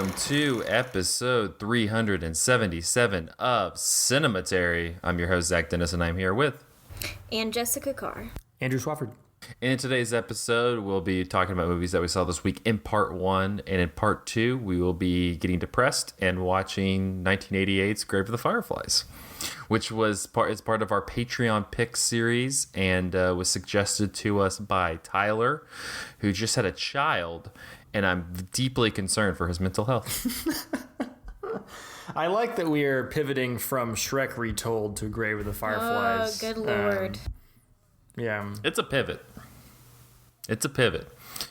welcome to episode 377 of Cinematary. I'm your host, Zach Dennis, and I'm here with... And Jessica Carr. Andrew Swafford. In today's episode, we'll be talking about movies that we saw this week in part 1, and in part 2, we will be getting depressed and watching 1988's Grave of the Fireflies, which is part of our Patreon Picks series and was suggested to us by Tyler, who just had a child, and I'm deeply concerned for his mental health. I like that we are pivoting from Shrek Retold to Grave of the Fireflies. Oh, good lord. Yeah. It's a pivot.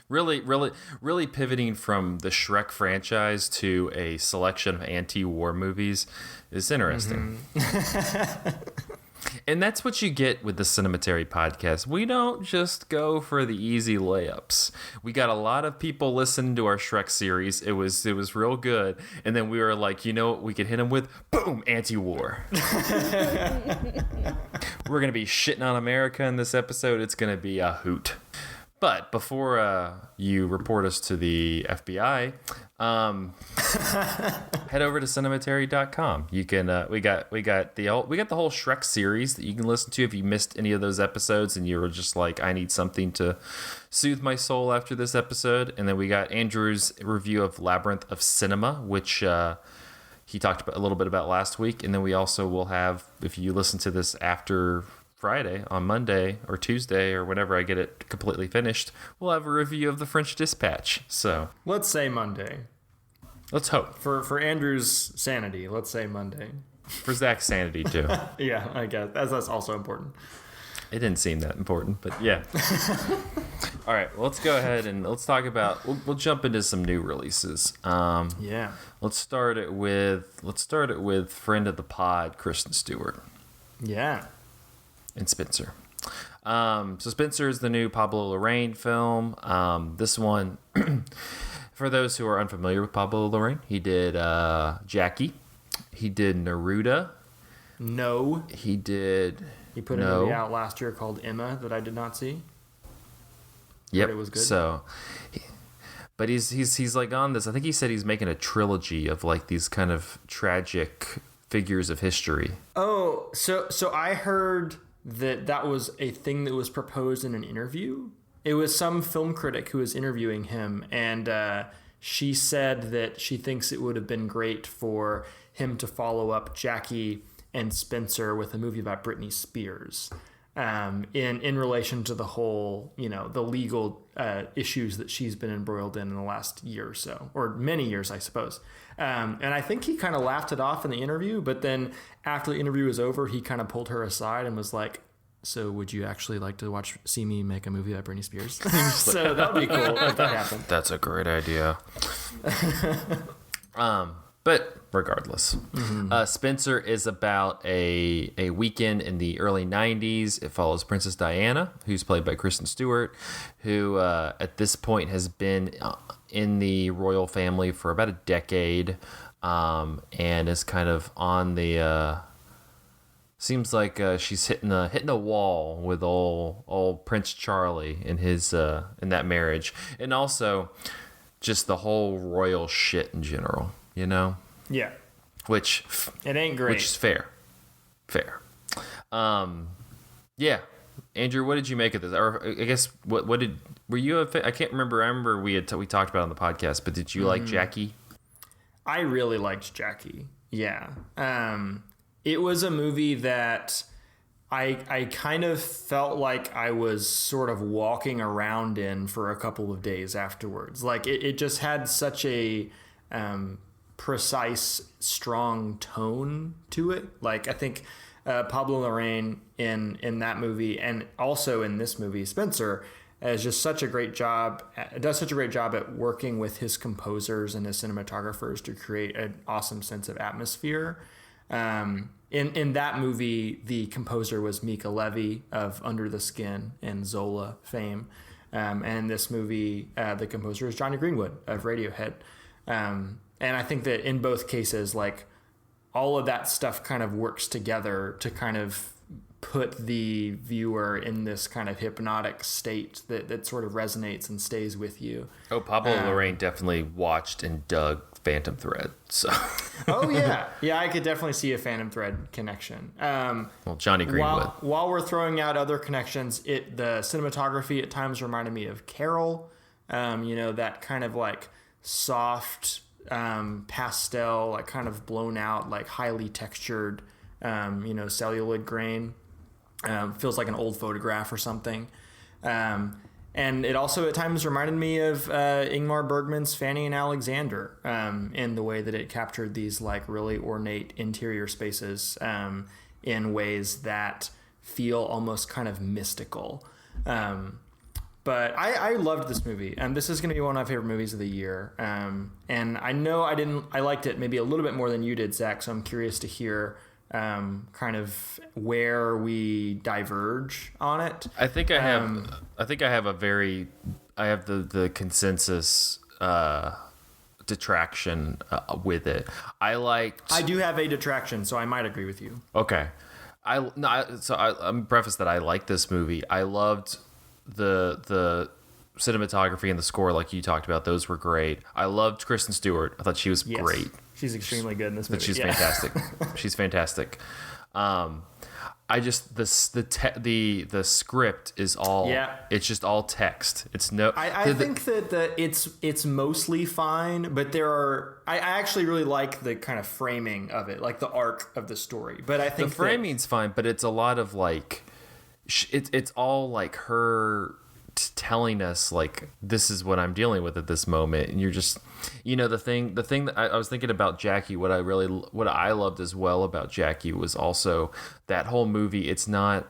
Really pivoting from the Shrek franchise to a selection of anti-war movies is interesting. Mm-hmm. And that's what you get with the Cinematary podcast. We don't just go for the easy layups. We got a lot of people listening to our Shrek series. It was real good. And then we were like, you know what we could hit them with? Boom, anti-war. We're going to be shitting on America in this episode. It's going to be a hoot. But before you report us to the FBI, head over to cinematary.com. You can we got the whole Shrek series that you can listen to if you missed any of those episodes and you were just like, I need something to soothe my soul after this episode. And then we got Andrew's review of Labyrinth of Cinema, which he talked a little bit about last week. And then we also will have, if you listen to this after Friday, on Monday or Tuesday or whenever I get it completely finished, we'll have a review of The French Dispatch. So let's say Monday. Let's hope. For Andrew's sanity, let's say Monday. For Zach's sanity, too. Yeah, I guess. That's also important. It didn't seem that important, but yeah. All right, well, let's go ahead and let's talk about... We'll jump into some new releases. Yeah. Let's start it with friend of the pod, Kristen Stewart. Yeah. And Spencer. So Spencer is the new Pablo Larraín film. This one, for those who are unfamiliar with Pablo Larraín, he did Jackie. He did Neruda. No. He did... He put a movie out last year called Emma that I did not see. Yep. But it was good. So, but he's like on this. I think he said he's making a trilogy of like these kind of tragic figures of history. Oh, so I heard that was a thing that was proposed in an interview. It was some film critic who was interviewing him, and she said that she thinks it would have been great for him to follow up Jackie and Spencer with a movie about Britney Spears, in relation to the whole, the legal issues that she's been embroiled in the last year or so, or many years, I suppose. And I think he kind of laughed it off in the interview, but then after the interview was over, he kind of pulled her aside and was like, so would you actually like to see me make a movie about Britney Spears? So that would be cool if that happened. That's a great idea. But regardless, Spencer is about a weekend in the early 90s. It follows Princess Diana, who's played by Kristen Stewart, who at this point has been in the royal family for about a decade, and is kind of on the... seems like she's hitting a wall with old Prince Charlie in his in that marriage, and also just the whole royal shit in general. Yeah. Which it ain't great. Which is fair. Yeah. Andrew, what did you make of this? Or I guess were you I can't remember. I remember we talked about it on the podcast, but did you like Jackie? I really liked Jackie. Yeah. It was a movie that I kind of felt like I was sort of walking around in for a couple of days afterwards. Like it just had such a precise, strong tone to it. Like I think Pablo Larraín in that movie, and also in this movie, Spencer, does such a great job at working with his composers and his cinematographers to create an awesome sense of atmosphere. In that movie, the composer was Mika Levy of Under the Skin and Zola fame. And in this movie, the composer is Johnny Greenwood of Radiohead. And I think that in both cases, like, all of that stuff kind of works together to kind of put the viewer in this kind of hypnotic state that sort of resonates and stays with you. Oh, Pablo Larraín definitely watched and dug Phantom Thread. So Oh yeah, I could definitely see a Phantom Thread connection. well, Johnny Greenwood. While we're throwing out other connections, the cinematography at times reminded me of Carol. That kind of like soft pastel, like kind of blown out, like highly textured, celluloid grain. Feels like an old photograph or something. And it also at times reminded me of Ingmar Bergman's Fanny and Alexander in the way that it captured these like really ornate interior spaces in ways that feel almost kind of mystical. But I loved this movie, and this is going to be one of my favorite movies of the year. And I know I liked it maybe a little bit more than you did, Zach, so I'm curious to hear kind of where we diverge on it. I think I have the consensus detraction with it. I do have a detraction, so I might agree with you. Okay. I'm preface that I like this movie. I loved the cinematography and the score, like you talked about. Those were great. I loved Kristen Stewart. I thought she was great. She's extremely good in this movie. She's fantastic. She's fantastic. I just the script is all it's just all text. It's no. I think that it's mostly fine, but I actually really like the kind of framing of it, like the arc of the story. But I think the framing's fine, but it's a lot of like it's all like her telling us like this is what I'm dealing with at this moment, and you're just the thing that I was thinking about Jackie, what I loved as well about Jackie was also that whole movie. It's not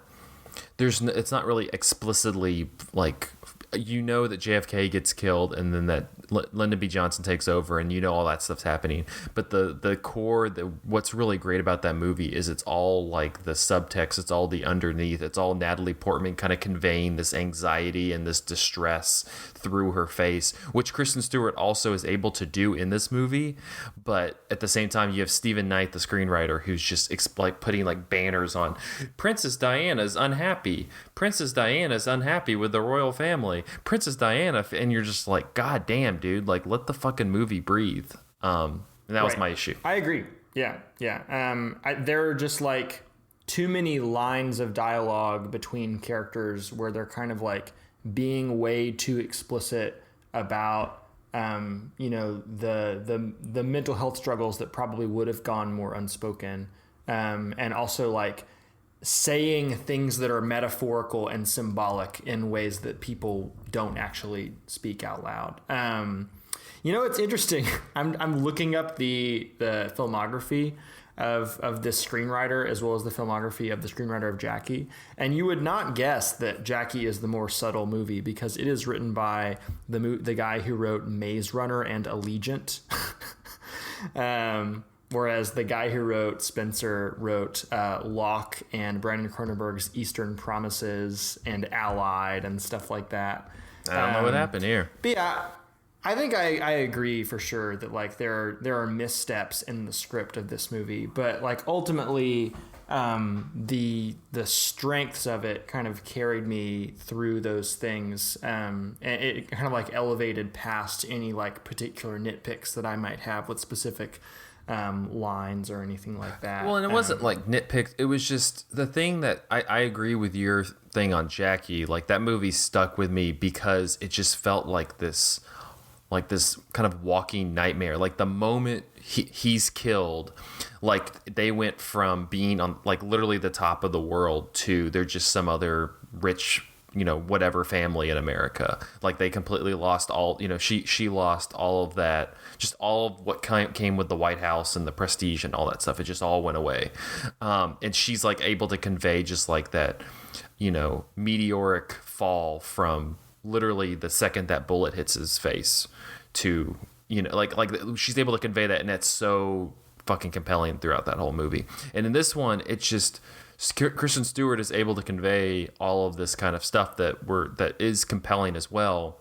really explicitly like that JFK gets killed and then that Lyndon B. Johnson takes over and all that stuff's happening, but the core, what's really great about that movie is it's all like the subtext, it's all the underneath, it's all Natalie Portman kind of conveying this anxiety and this distress through her face, which Kristen Stewart also is able to do in this movie. But at the same time, you have Stephen Knight, the screenwriter, who's just like putting like banners on Princess Diana's unhappy with the royal family, Princess Diana, and you're just like, God damn, dude, like let the fucking movie breathe. And that was my issue. I agree. Yeah. There are just like too many lines of dialogue between characters where they're kind of like being way too explicit about the mental health struggles that probably would have gone more unspoken, and also like saying things that are metaphorical and symbolic in ways that people don't actually speak out loud. It's interesting. I'm looking up the filmography of this screenwriter as well as the filmography of the screenwriter of Jackie, and you would not guess that Jackie is the more subtle movie because it is written by the guy who wrote Maze Runner and Allegiant. Whereas the guy who wrote Spencer wrote Locke and Brandon Cronenberg's Eastern Promises and Allied and stuff like that. I don't know what happened here. But yeah, I think I agree for sure that like there are missteps in the script of this movie, but like ultimately the strengths of it kind of carried me through those things, and it kind of like elevated past any like particular nitpicks that I might have with specific lines or anything like that. Well, and it wasn't like nitpicked. It was just the thing that I agree with your thing on Jackie. Like that movie stuck with me because it just felt like this kind of walking nightmare. Like the moment he's killed, like they went from being on like literally the top of the world to they're just some other rich, whatever family in America. Like they completely lost all, she lost all of that, just all of what came with the White House and the prestige and all that stuff. It just all went away. And she's like able to convey just like that, meteoric fall from literally the second that bullet hits his face to, like she's able to convey that. And that's so fucking compelling throughout that whole movie. And in this one, it's just, Kristen Stewart is able to convey all of this kind of stuff that is compelling as well,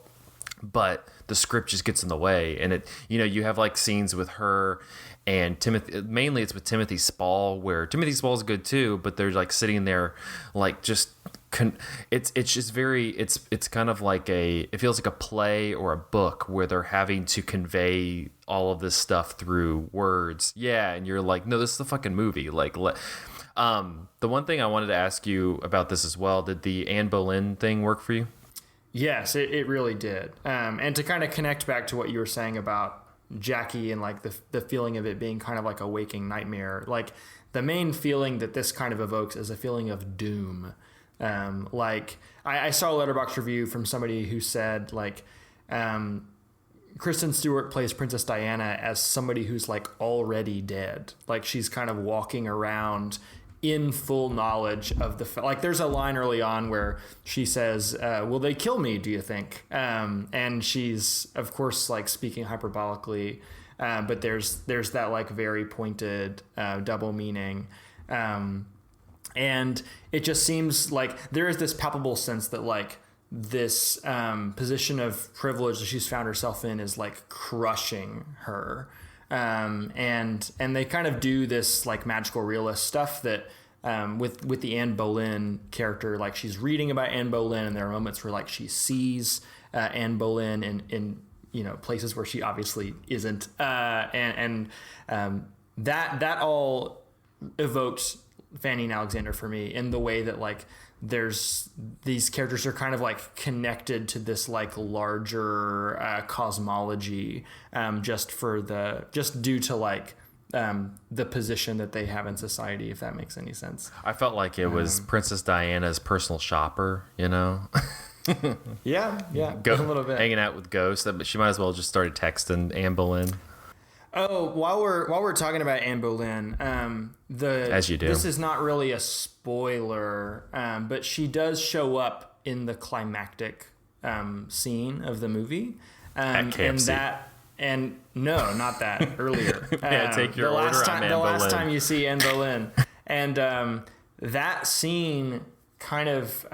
but the script just gets in the way. And it, you have like scenes with her and Timothy. Mainly, it's with Timothy Spall, where Timothy Spall's good too, but they're like sitting there, like just it's just very it's kind of like it feels like a play or a book where they're having to convey all of this stuff through words. Yeah, and you're like, no, this is a fucking movie. Like, the one thing I wanted to ask you about this as well, did the Anne Boleyn thing work for you? Yes, it really did. And to kind of connect back to what you were saying about Jackie and like the feeling of it being kind of like a waking nightmare, like the main feeling that this kind of evokes is a feeling of doom. Like I saw a Letterboxd review from somebody who said like Kristen Stewart plays Princess Diana as somebody who's like already dead. Like she's kind of walking around in full knowledge of like there's a line early on where she says, will they kill me, do you think? And she's of course like speaking hyperbolically, but there's that like very pointed double meaning. And it just seems like there is this palpable sense that like this position of privilege that she's found herself in is like crushing her. And they kind of do this like magical realist stuff that with the Anne Boleyn character, like she's reading about Anne Boleyn and there are moments where like she sees Anne Boleyn in places where she obviously isn't. And that all evoked Fanny and Alexander for me in the way that like there's these characters are kind of like connected to this like larger cosmology just due to like the position that they have in society, if that makes any sense. I felt like it was Princess Diana's personal shopper, Yeah, a little bit. Hanging out with ghosts, but she might as well just started texting Anne Boleyn. Oh, while we're talking about Anne Boleyn, as you do, this is not really a spoiler, but she does show up in the climactic scene of the movie, at KFC. And no, not that earlier. Yeah, take your order. The last time you see Anne Boleyn, and that scene kind of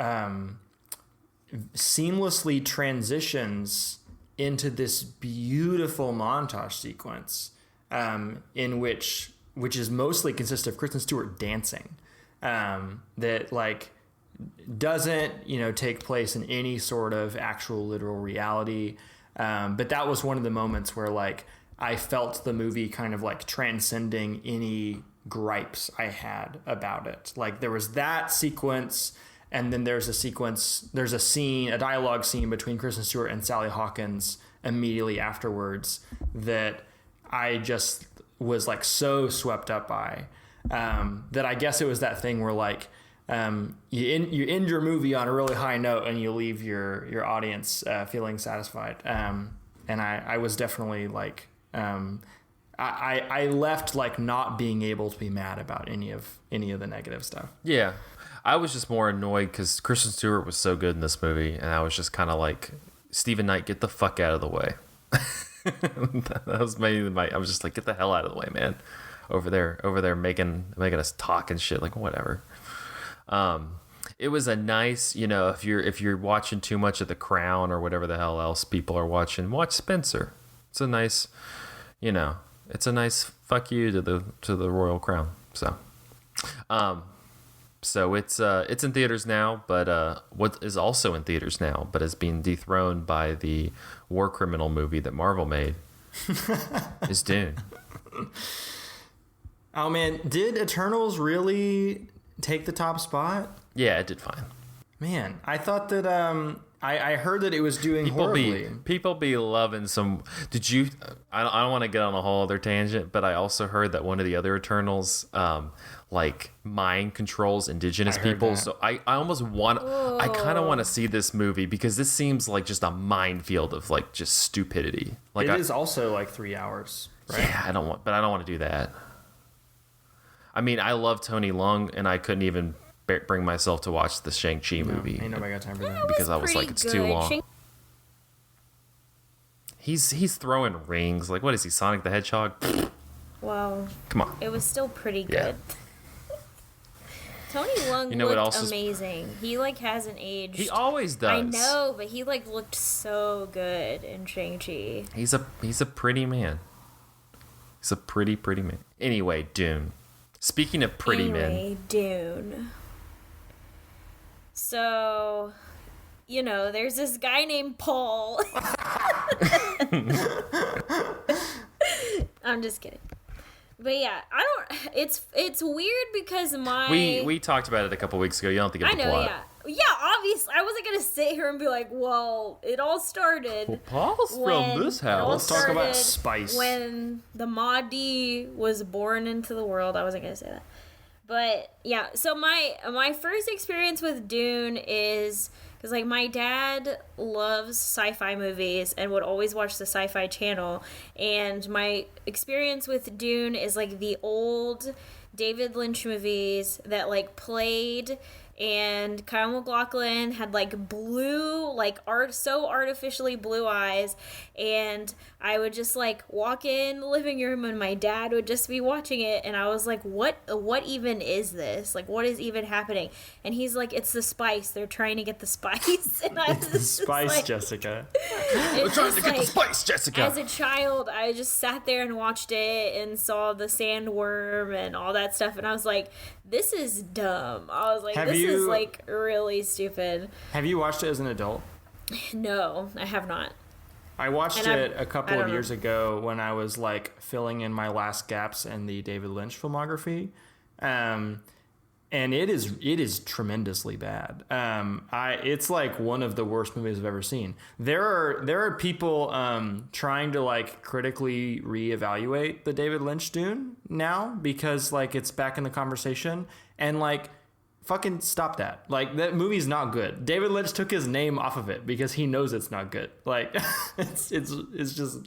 seamlessly transitions into this beautiful montage sequence in which is mostly consists of Kristen Stewart dancing that like doesn't take place in any sort of actual literal reality, but that was one of the moments where like I felt the movie kind of like transcending any gripes I had about it. Like there was that sequence. And then there's a dialogue scene between Kristen Stewart and Sally Hawkins immediately afterwards that I just was like so swept up by that I guess it was that thing where like you end your movie on a really high note and you leave your audience feeling satisfied. And I was definitely like I left like not being able to be mad about any of the negative stuff. Yeah. I was just more annoyed because Kristen Stewart was so good in this movie, and I was just kind of like, Stephen Knight, get the fuck out of the way. That was I was just like, get the hell out of the way, man. Over there making us talk and shit, like whatever. It was a nice, if you're watching too much of The Crown or whatever the hell else people are watching, watch Spencer. It's a nice, it's a nice fuck you to the Royal Crown. So it's in theaters now, but what is also in theaters now, but is being dethroned by the war criminal movie that Marvel made, is Dune. Oh man, did Eternals really take the top spot? Yeah, it did fine. Man, I thought that I heard that it was doing horribly. People be loving some. Did you? I don't want to get on a whole other tangent, but I also heard that one of the other Eternals, like mind controls indigenous people. So I almost want. I kind of want to see this movie because this seems like just a minefield of like just stupidity. Like it is also like 3 hours. Right? Yeah, I don't want to do that. I mean, I love Tony Leung, and I couldn't even bring myself to watch the Shang-Chi movie. Ain't nobody got time for that. Because I was like, it's too long. He's throwing rings. Like, what is he, Sonic the Hedgehog? Wow. Come on. It was still pretty good. Yeah. Tony Leung looked amazing. He like hasn't aged. He always does. I know, but he like looked so good in Shang-Chi. He's a pretty man. He's a pretty man. Anyway, Dune. Speaking of pretty men. Dune. So, there's this guy named Paul. I'm just kidding. But yeah, it's weird because we talked about it a couple weeks ago. You don't think it's the plot. Yeah, obviously. I wasn't going to sit here and be like, well, it all started. Well, Paul's from this house. Let's talk about spice. When the Mahdi was born into the world. I wasn't going to say that. But yeah, so my first experience with Dune is because like my dad loves sci-fi movies and would always watch the Sci-Fi Channel, and my experience with Dune is like the old David Lynch movies that like played, and Kyle MacLachlan had like blue, like so artificially blue eyes, and I would just like walk in the living room and my dad would just be watching it, and I was like, what even is this? Like, what is even happening? And he's like, it's the spice. They're trying to get the spice. And I was the spice, like, Jessica. We're trying to get the spice, Jessica. As a child, I just sat there and watched it and saw the sandworm and all that stuff, and I was like, this is dumb. I was like, this is like really stupid. Have you watched it as an adult? No, I have not. I watched it a couple of years ago when I was like filling in my last gaps in the David Lynch filmography. And it is tremendously bad. It's like one of the worst movies I've ever seen. There are people trying to like critically reevaluate the David Lynch Dune now because like it's back in the conversation, and like fucking stop that. Like, that movie's not good. David Lynch took his name off of it because he knows it's not good. Like, it's just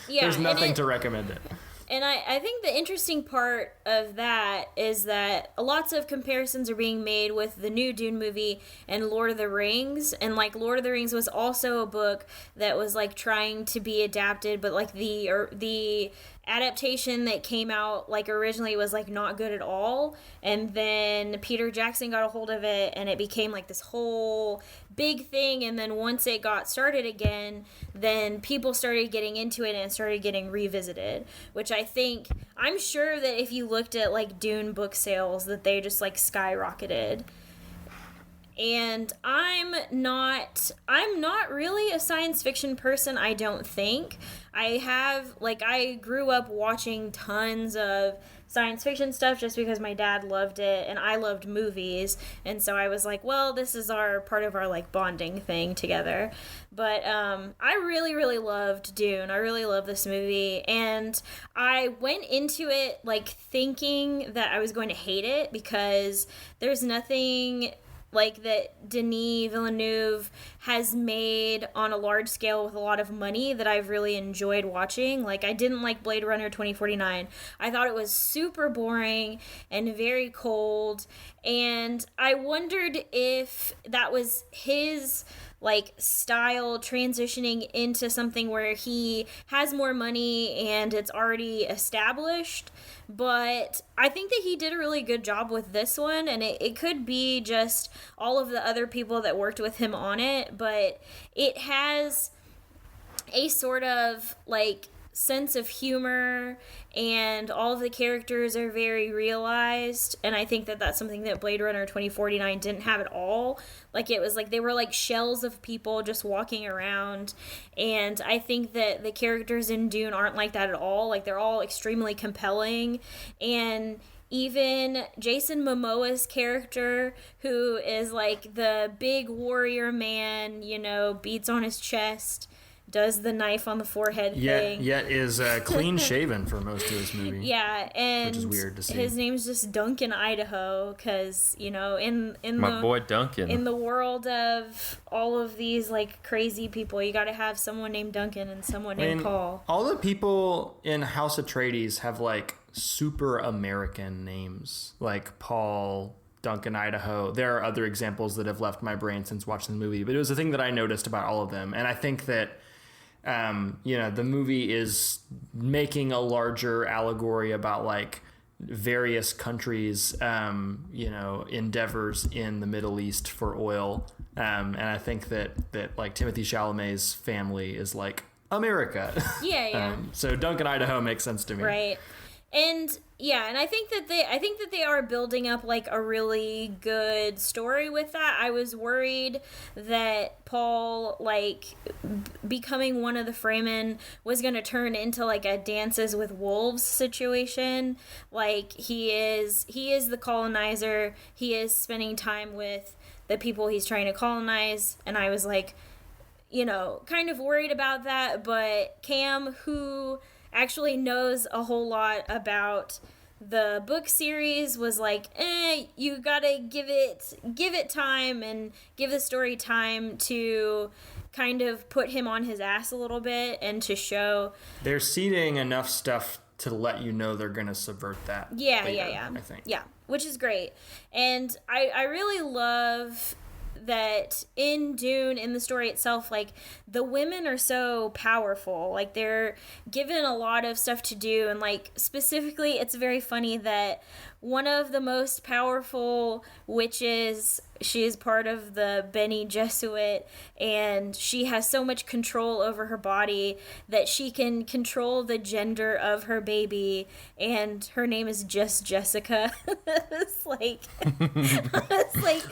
there's nothing to recommend it. And I think the interesting part of that is that lots of comparisons are being made with the new Dune movie and Lord of the Rings. And, like, Lord of the Rings was also a book that was, like, trying to be adapted, but, like, the adaptation that came out, like, originally was, like, not good at all. And then Peter Jackson got a hold of it, and it became, like, this whole big thing. And then once it got started again, then people started getting into it and it started getting revisited, which I'm sure that if you looked at, like, Dune book sales, that they just, like, skyrocketed. And I'm not really a science fiction person, I don't think. I grew up watching tons of science fiction stuff just because my dad loved it and I loved movies, and so I was like, well, this is part of our like bonding thing together. But I really, really loved Dune. I really love this movie, and I went into it like thinking that I was going to hate it because there's nothing like that Denis Villeneuve has made on a large scale with a lot of money that I've really enjoyed watching. Like, I didn't like Blade Runner 2049. I thought it was super boring and very cold, and I wondered if that was his like style transitioning into something where he has more money and it's already established. But I think that he did a really good job with this one, and it could be just all of the other people that worked with him on it, but it has a sort of like sense of humor, and all of the characters are very realized, and I think that that's something that Blade Runner 2049 didn't have at all. Like, it was like they were like shells of people just walking around, and I think that the characters in Dune aren't like that at all. Like, they're all extremely compelling, and even Jason Momoa's character, who is like the big warrior man, beats on his chest, does the knife on the forehead thing. Yet is clean shaven for most of this movie. Yeah, and which is weird to see. His name's just Duncan Idaho, because in my boy Duncan. In the world of all of these like crazy people, you got to have someone named Duncan and someone named Paul. All the people in House Atreides have like super American names, like Paul, Duncan Idaho. There are other examples that have left my brain since watching the movie, but it was a thing that I noticed about all of them, and I think that the movie is making a larger allegory about like various countries, endeavors in the Middle East for oil. And I think that like Timothée Chalamet's family is like America. Yeah. So Duncan Idaho makes sense to me. Right. And yeah, and I think that they are building up like a really good story with that. I was worried that Paul, like, becoming one of the Fremen was going to turn into like a Dances with Wolves situation. Like, he is the colonizer. He is spending time with the people he's trying to colonize, and I was like, kind of worried about that. But Cam, who actually knows a whole lot about the book series, was like, you gotta give it time and give the story time to kind of put him on his ass a little bit and to show they're seeding enough stuff to let you know they're gonna subvert that later, I think. Yeah, which is great. And I really love that in Dune, in the story itself, like, the women are so powerful. Like, they're given a lot of stuff to do, and like, specifically, it's very funny that one of the most powerful witches, she is part of the Bene Gesserit, and she has so much control over her body that she can control the gender of her baby, and her name is just Jessica. It's like,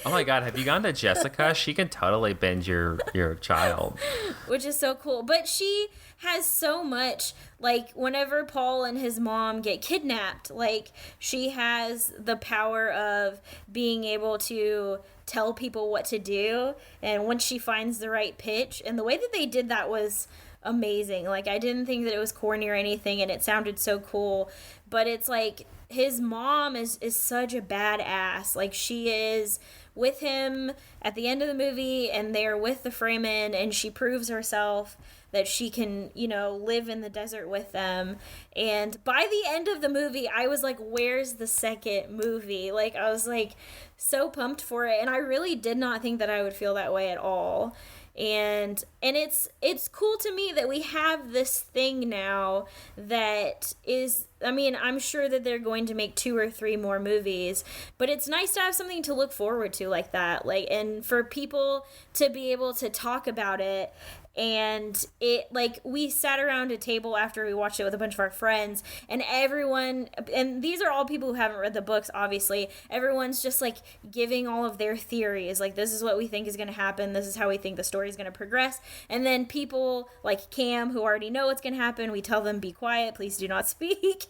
oh my god, have you gone to Jessica? She can totally bend your child. Which is so cool. But she has so much, like, whenever Paul and his mom get kidnapped, like, she has the power of being able to tell people what to do, and once she finds the right pitch, and the way that they did that was amazing. Like, I didn't think that it was corny or anything, and it sounded so cool. But it's like, his mom is such a badass. Like, she is with him at the end of the movie, and they're with the Fremen, and she proves herself that she can, live in the desert with them. And by the end of the movie, I was like, where's the second movie? Like, I was like so pumped for it, and I really did not think that I would feel that way at all. And it's cool to me that we have this thing now that is, I mean, I'm sure that they're going to make 2 or 3 more movies, but it's nice to have something to look forward to like that. Like, and for people to be able to talk about it. And it, like, we sat around a table after we watched it with a bunch of our friends, and everyone, and these are all people who haven't read the books, obviously, everyone's just, like, giving all of their theories, like, this is what we think is going to happen, this is how we think the story is going to progress, and then people like Cam, who already know what's going to happen, we tell them, be quiet, please do not speak,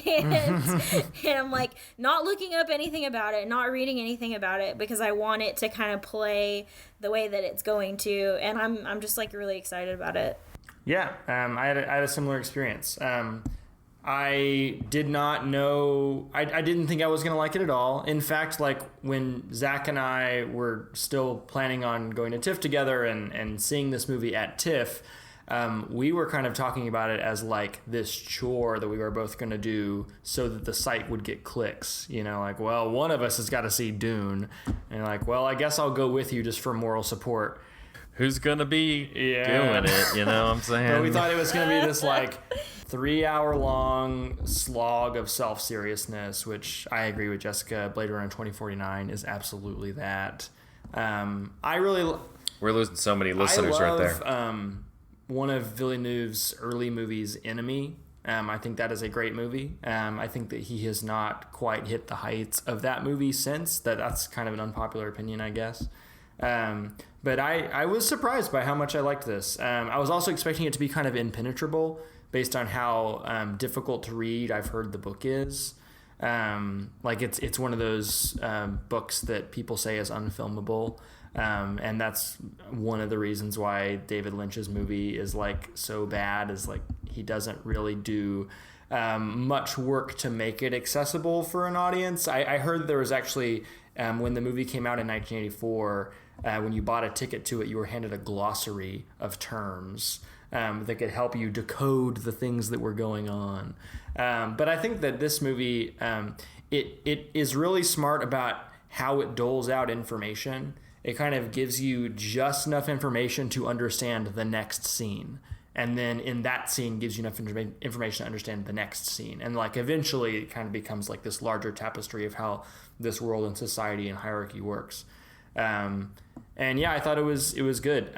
and I'm, like, not looking up anything about it, not reading anything about it, because I want it to kind of play the way that it's going to, and I'm just, like, really excited about it. Yeah, I had a similar experience. I did not know, I didn't think I was going to like it at all. In fact, like, when Zach and I were still planning on going to TIFF together and seeing this movie at TIFF, we were kind of talking about it as like this chore that we were both going to do so that the site would get clicks. Like, well, one of us has got to see Dune. And like, well, I guess I'll go with you just for moral support. Who's going to be doing it, you know what I'm saying? But we thought it was going to be this like 3-hour-long slog of self-seriousness, which I agree with Jessica. Blade Runner 2049 is absolutely that. We're losing so many listeners right there. One of Villeneuve's early movies, Enemy. I think that is a great movie. I think that he has not quite hit the heights of that movie since. That's kind of an unpopular opinion, I guess. But I was surprised by how much I liked this. I was also expecting it to be kind of impenetrable based on how difficult to read I've heard the book is. Like, it's one of those books that people say is unfilmable. And that's one of the reasons why David Lynch's movie is like so bad, is like he doesn't really do much work to make it accessible for an audience. I heard there was actually, when the movie came out in 1984, when you bought a ticket to it, you were handed a glossary of terms that could help you decode the things that were going on. But I think that this movie, it is really smart about how it doles out information. It kind of gives you just enough information to understand the next scene. And then in that scene gives you enough information to understand the next scene. And like eventually it kind of becomes like this larger tapestry of how this world and society and hierarchy works. And yeah, I thought it was good.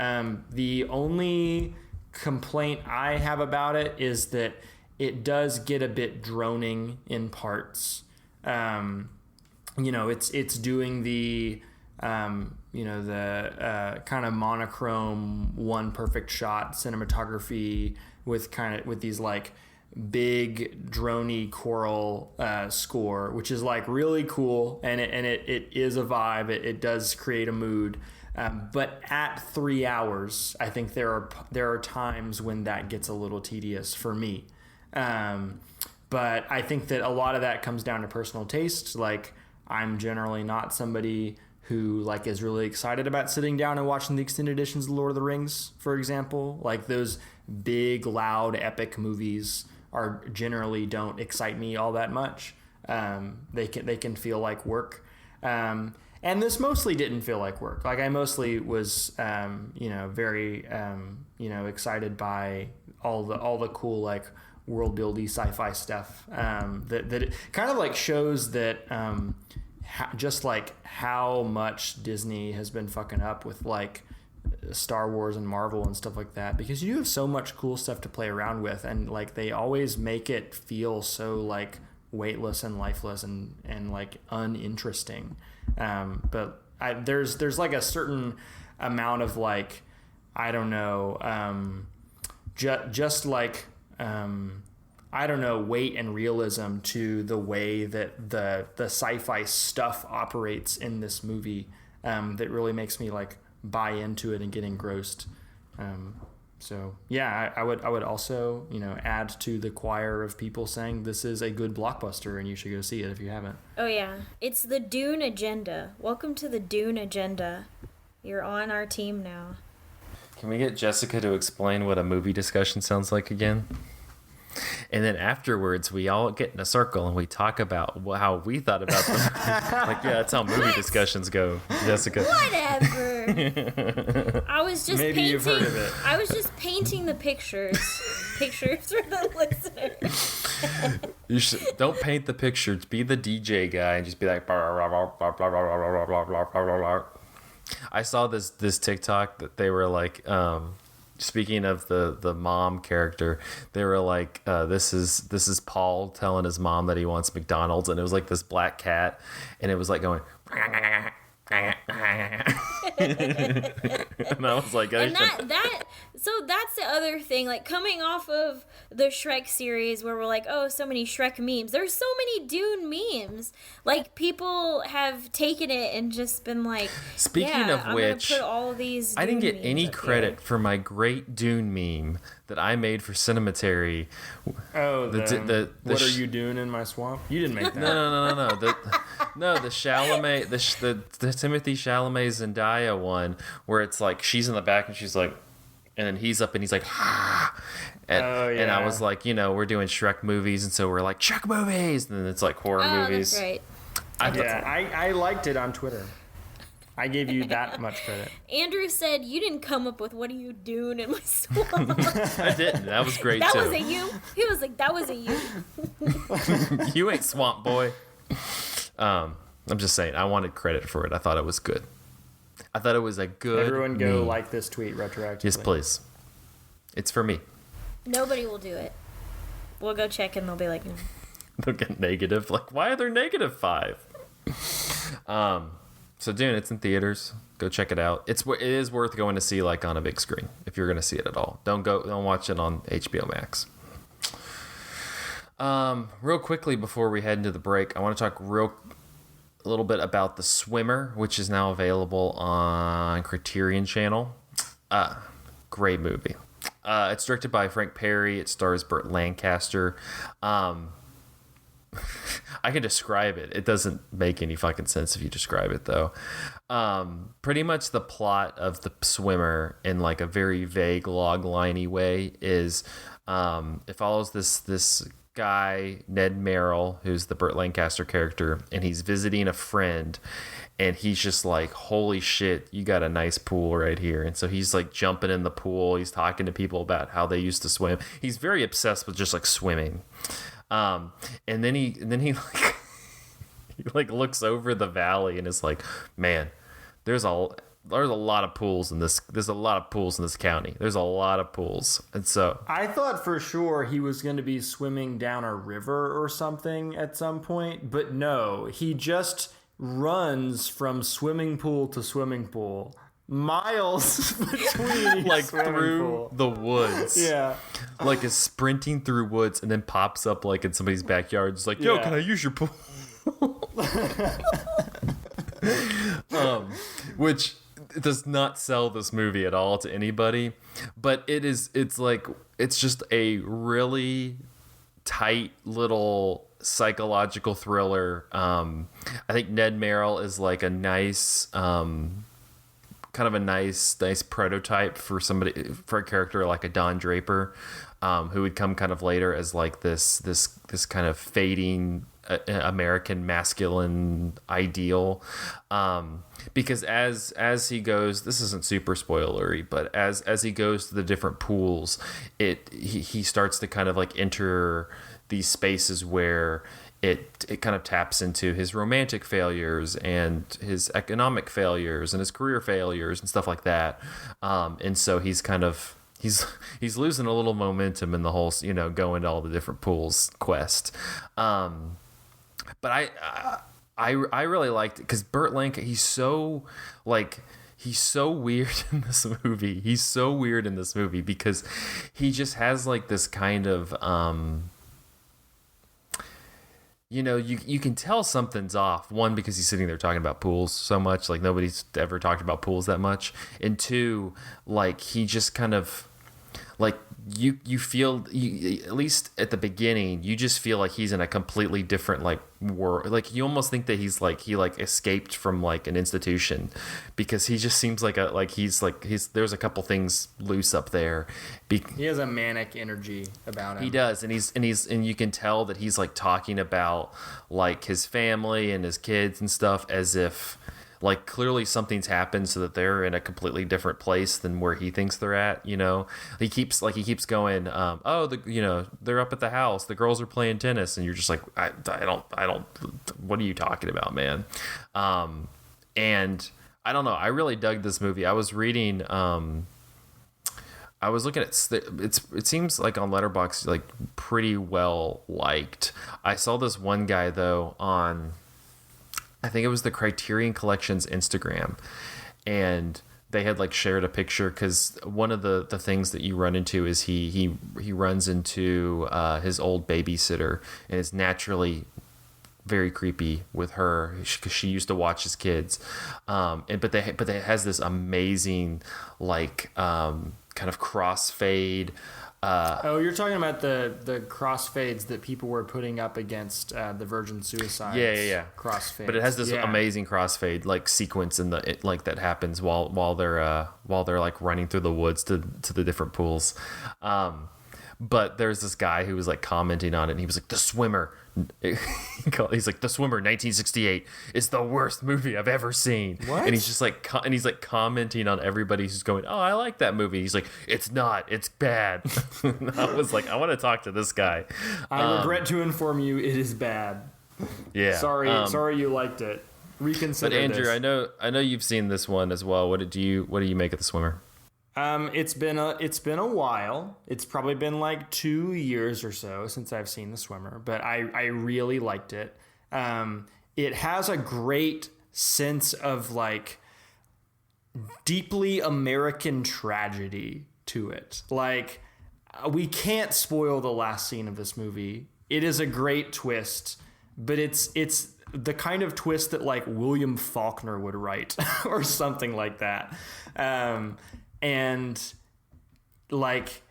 The only complaint I have about it is that it does get a bit droning in parts. It's doing the kind of monochrome one perfect shot cinematography with these like big drony choral score, which is like really cool, and it is a vibe. It does create a mood. But at 3 hours, I think there are times when that gets a little tedious for me. But I think that a lot of that comes down to personal taste. Like, I'm generally not somebody who like is really excited about sitting down and watching the extended editions of Lord of the Rings, for example. Like, those big, loud, epic movies are generally don't excite me all that much. They can feel like work. And this mostly didn't feel like work. Like, I mostly was, very, excited by all the cool, like, world building sci-fi stuff. That it kind of like shows that, just like how much Disney has been fucking up with like Star Wars and Marvel and stuff like that, because you have so much cool stuff to play around with, and like they always make it feel so like weightless and lifeless and like uninteresting. But there's like a certain amount of like, I don't know, just like I don't know, weight and realism to the way that the sci-fi stuff operates in this movie, that really makes me like buy into it and get engrossed. So yeah, I would also, add to the choir of people saying this is a good blockbuster and you should go see it if you haven't. Oh yeah, it's the Dune agenda. Welcome to the Dune agenda. You're on our team now. Can we get Jessica to explain what a movie discussion sounds like again? And then afterwards, we all get in a circle and we talk about how we thought about them. Like, yeah, that's how movie discussions go, Jessica. Whatever. I was just Maybe painting. You've heard of it. I was just painting the pictures for the listeners. You don't paint the pictures. Be the DJ guy and just be like, blah, blah, blah, blah, blah, blah, blah, blah, blah, blah, blah. I saw this TikTok that they were like, speaking of the mom character, they were like, this is Paul telling his mom that he wants McDonald's, and it was like this black cat, and it was like going and I was like, so that's the other thing, like coming off of the Shrek series where we're like, oh, so many Shrek memes. There's so many Dune memes. Like, people have taken it and just been like, speaking of I'm which, gonna put all these Dune I didn't get any memes credit for my great Dune meme that I made for Cinematary. Oh, what are you doing in my swamp? You didn't make that. No. The Chalamet, the Timothy Chalamet Zendaya one, where it's like she's in the back and she's like, and then he's up and he's like, and I was like, we're doing Shrek movies, and so we're like Shrek movies, and then it's like horror movies. That's right. I liked it on Twitter. I gave you that much credit. Andrew said, you didn't come up with what are you doing in my swamp. I didn't. That was great that too. That wasn't you. He was like, that wasn't you. You ain't swamp boy. I'm just saying, I wanted credit for it. I thought it was good. I thought it was a good Everyone go meme. like this tweet retroactively. Yes, please. It's for me. Nobody will do it. We'll go check and they'll be like, no. They'll get negative. Like, why are there -5? So Dune, it's in theaters. Go check it out. It is worth going to see like on a big screen if you're going to see it at all. Don't watch it on HBO Max. Real quickly before we head into the break, I want to talk a little bit about The Swimmer, which is now available on Criterion Channel. Great movie. It's directed by Frank Perry. It stars Burt Lancaster. I can describe it. It doesn't make any fucking sense if you describe it, though. Pretty much the plot of The Swimmer, in like a very vague log-liney way, is it follows this guy, Ned Merrill, who's the Burt Lancaster character, and he's visiting a friend, and he's just like, holy shit, you got a nice pool right here. And so he's like jumping in the pool. He's talking to people about how they used to swim. He's very obsessed with just like swimming. And then he like he like looks over the valley and is like, man, there's there's a lot of pools in this. There's a lot of pools in this county. There's a lot of pools, and so I thought for sure he was going to be swimming down a river or something at some point, but no, he just runs from swimming pool to swimming pool, miles between each like swimming through pool. the woods. Yeah, Like is sprinting through woods and then pops up like in somebody's backyard. It's like, yo, Yeah. can I use your pool? Which does not sell this movie at all to anybody, but it's just a really tight little psychological thriller. I think Ned Merrill is like a nice kind of a nice prototype for a character like a Don Draper, who would come kind of later as like this kind of fading American masculine ideal, because as he goes, this isn't super spoilery, but as he goes to the different pools, he starts to kind of like enter these spaces where it kind of taps into his romantic failures and his economic failures and his career failures and stuff like that, and so he's losing a little momentum in the whole, going to all the different pools quest. But I really liked it because Burt Lancaster, he's so weird in this movie. He's so weird in this movie because he just has like this kind of you can tell something's off. One, because he's sitting there talking about pools so much, like nobody's ever talked about pools that much, and two, like he just kind of like you feel, at least at the beginning, you just feel like he's in a completely different like world. Like you almost think that he escaped from like an institution, because he just seems like there's a couple things loose up there. he has a manic energy about him. He does, and you can tell that he's like talking about like his family and his kids and stuff as if like clearly something's happened so that they're in a completely different place than where he thinks they're at. He keeps going, they're up at the house, the girls are playing tennis, and you're just like, I don't, what are you talking about, man? And I don't know, I really dug this movie. I was reading, I was looking at it seems like on Letterboxd like pretty well liked. I saw this one guy though on, I think it was the Criterion Collection's Instagram, and they had like shared a picture, because one of the things that you run into is he runs into his old babysitter, and is naturally very creepy with her because she used to watch his kids, but they has this amazing like kind of crossfade. You're talking about the crossfades that people were putting up against the Virgin Suicides. Yeah. Crossfades. But it has this amazing crossfade like sequence that happens while they're like running through the woods to the different pools. But there's this guy who was like commenting on it, and he was like, "The Swimmer." He's like, "The Swimmer, 1968 is the worst movie I've ever seen." What? And he's just like, he's like commenting on everybody who's going, "Oh, I like that movie." He's like, "It's not. It's bad." I was like, I want to talk to this guy. I regret to inform you, it is bad. Yeah. Sorry you liked it. Reconsider. But Andrew, this. I know you've seen this one as well. What do you make of The Swimmer? It's been a while. It's probably been like 2 years or so since I've seen The Swimmer, but I really liked it. It has a great sense of like deeply American tragedy to it. Like, we can't spoil the last scene of this movie. It is a great twist, but it's the kind of twist that like William Faulkner would write or something like that. And like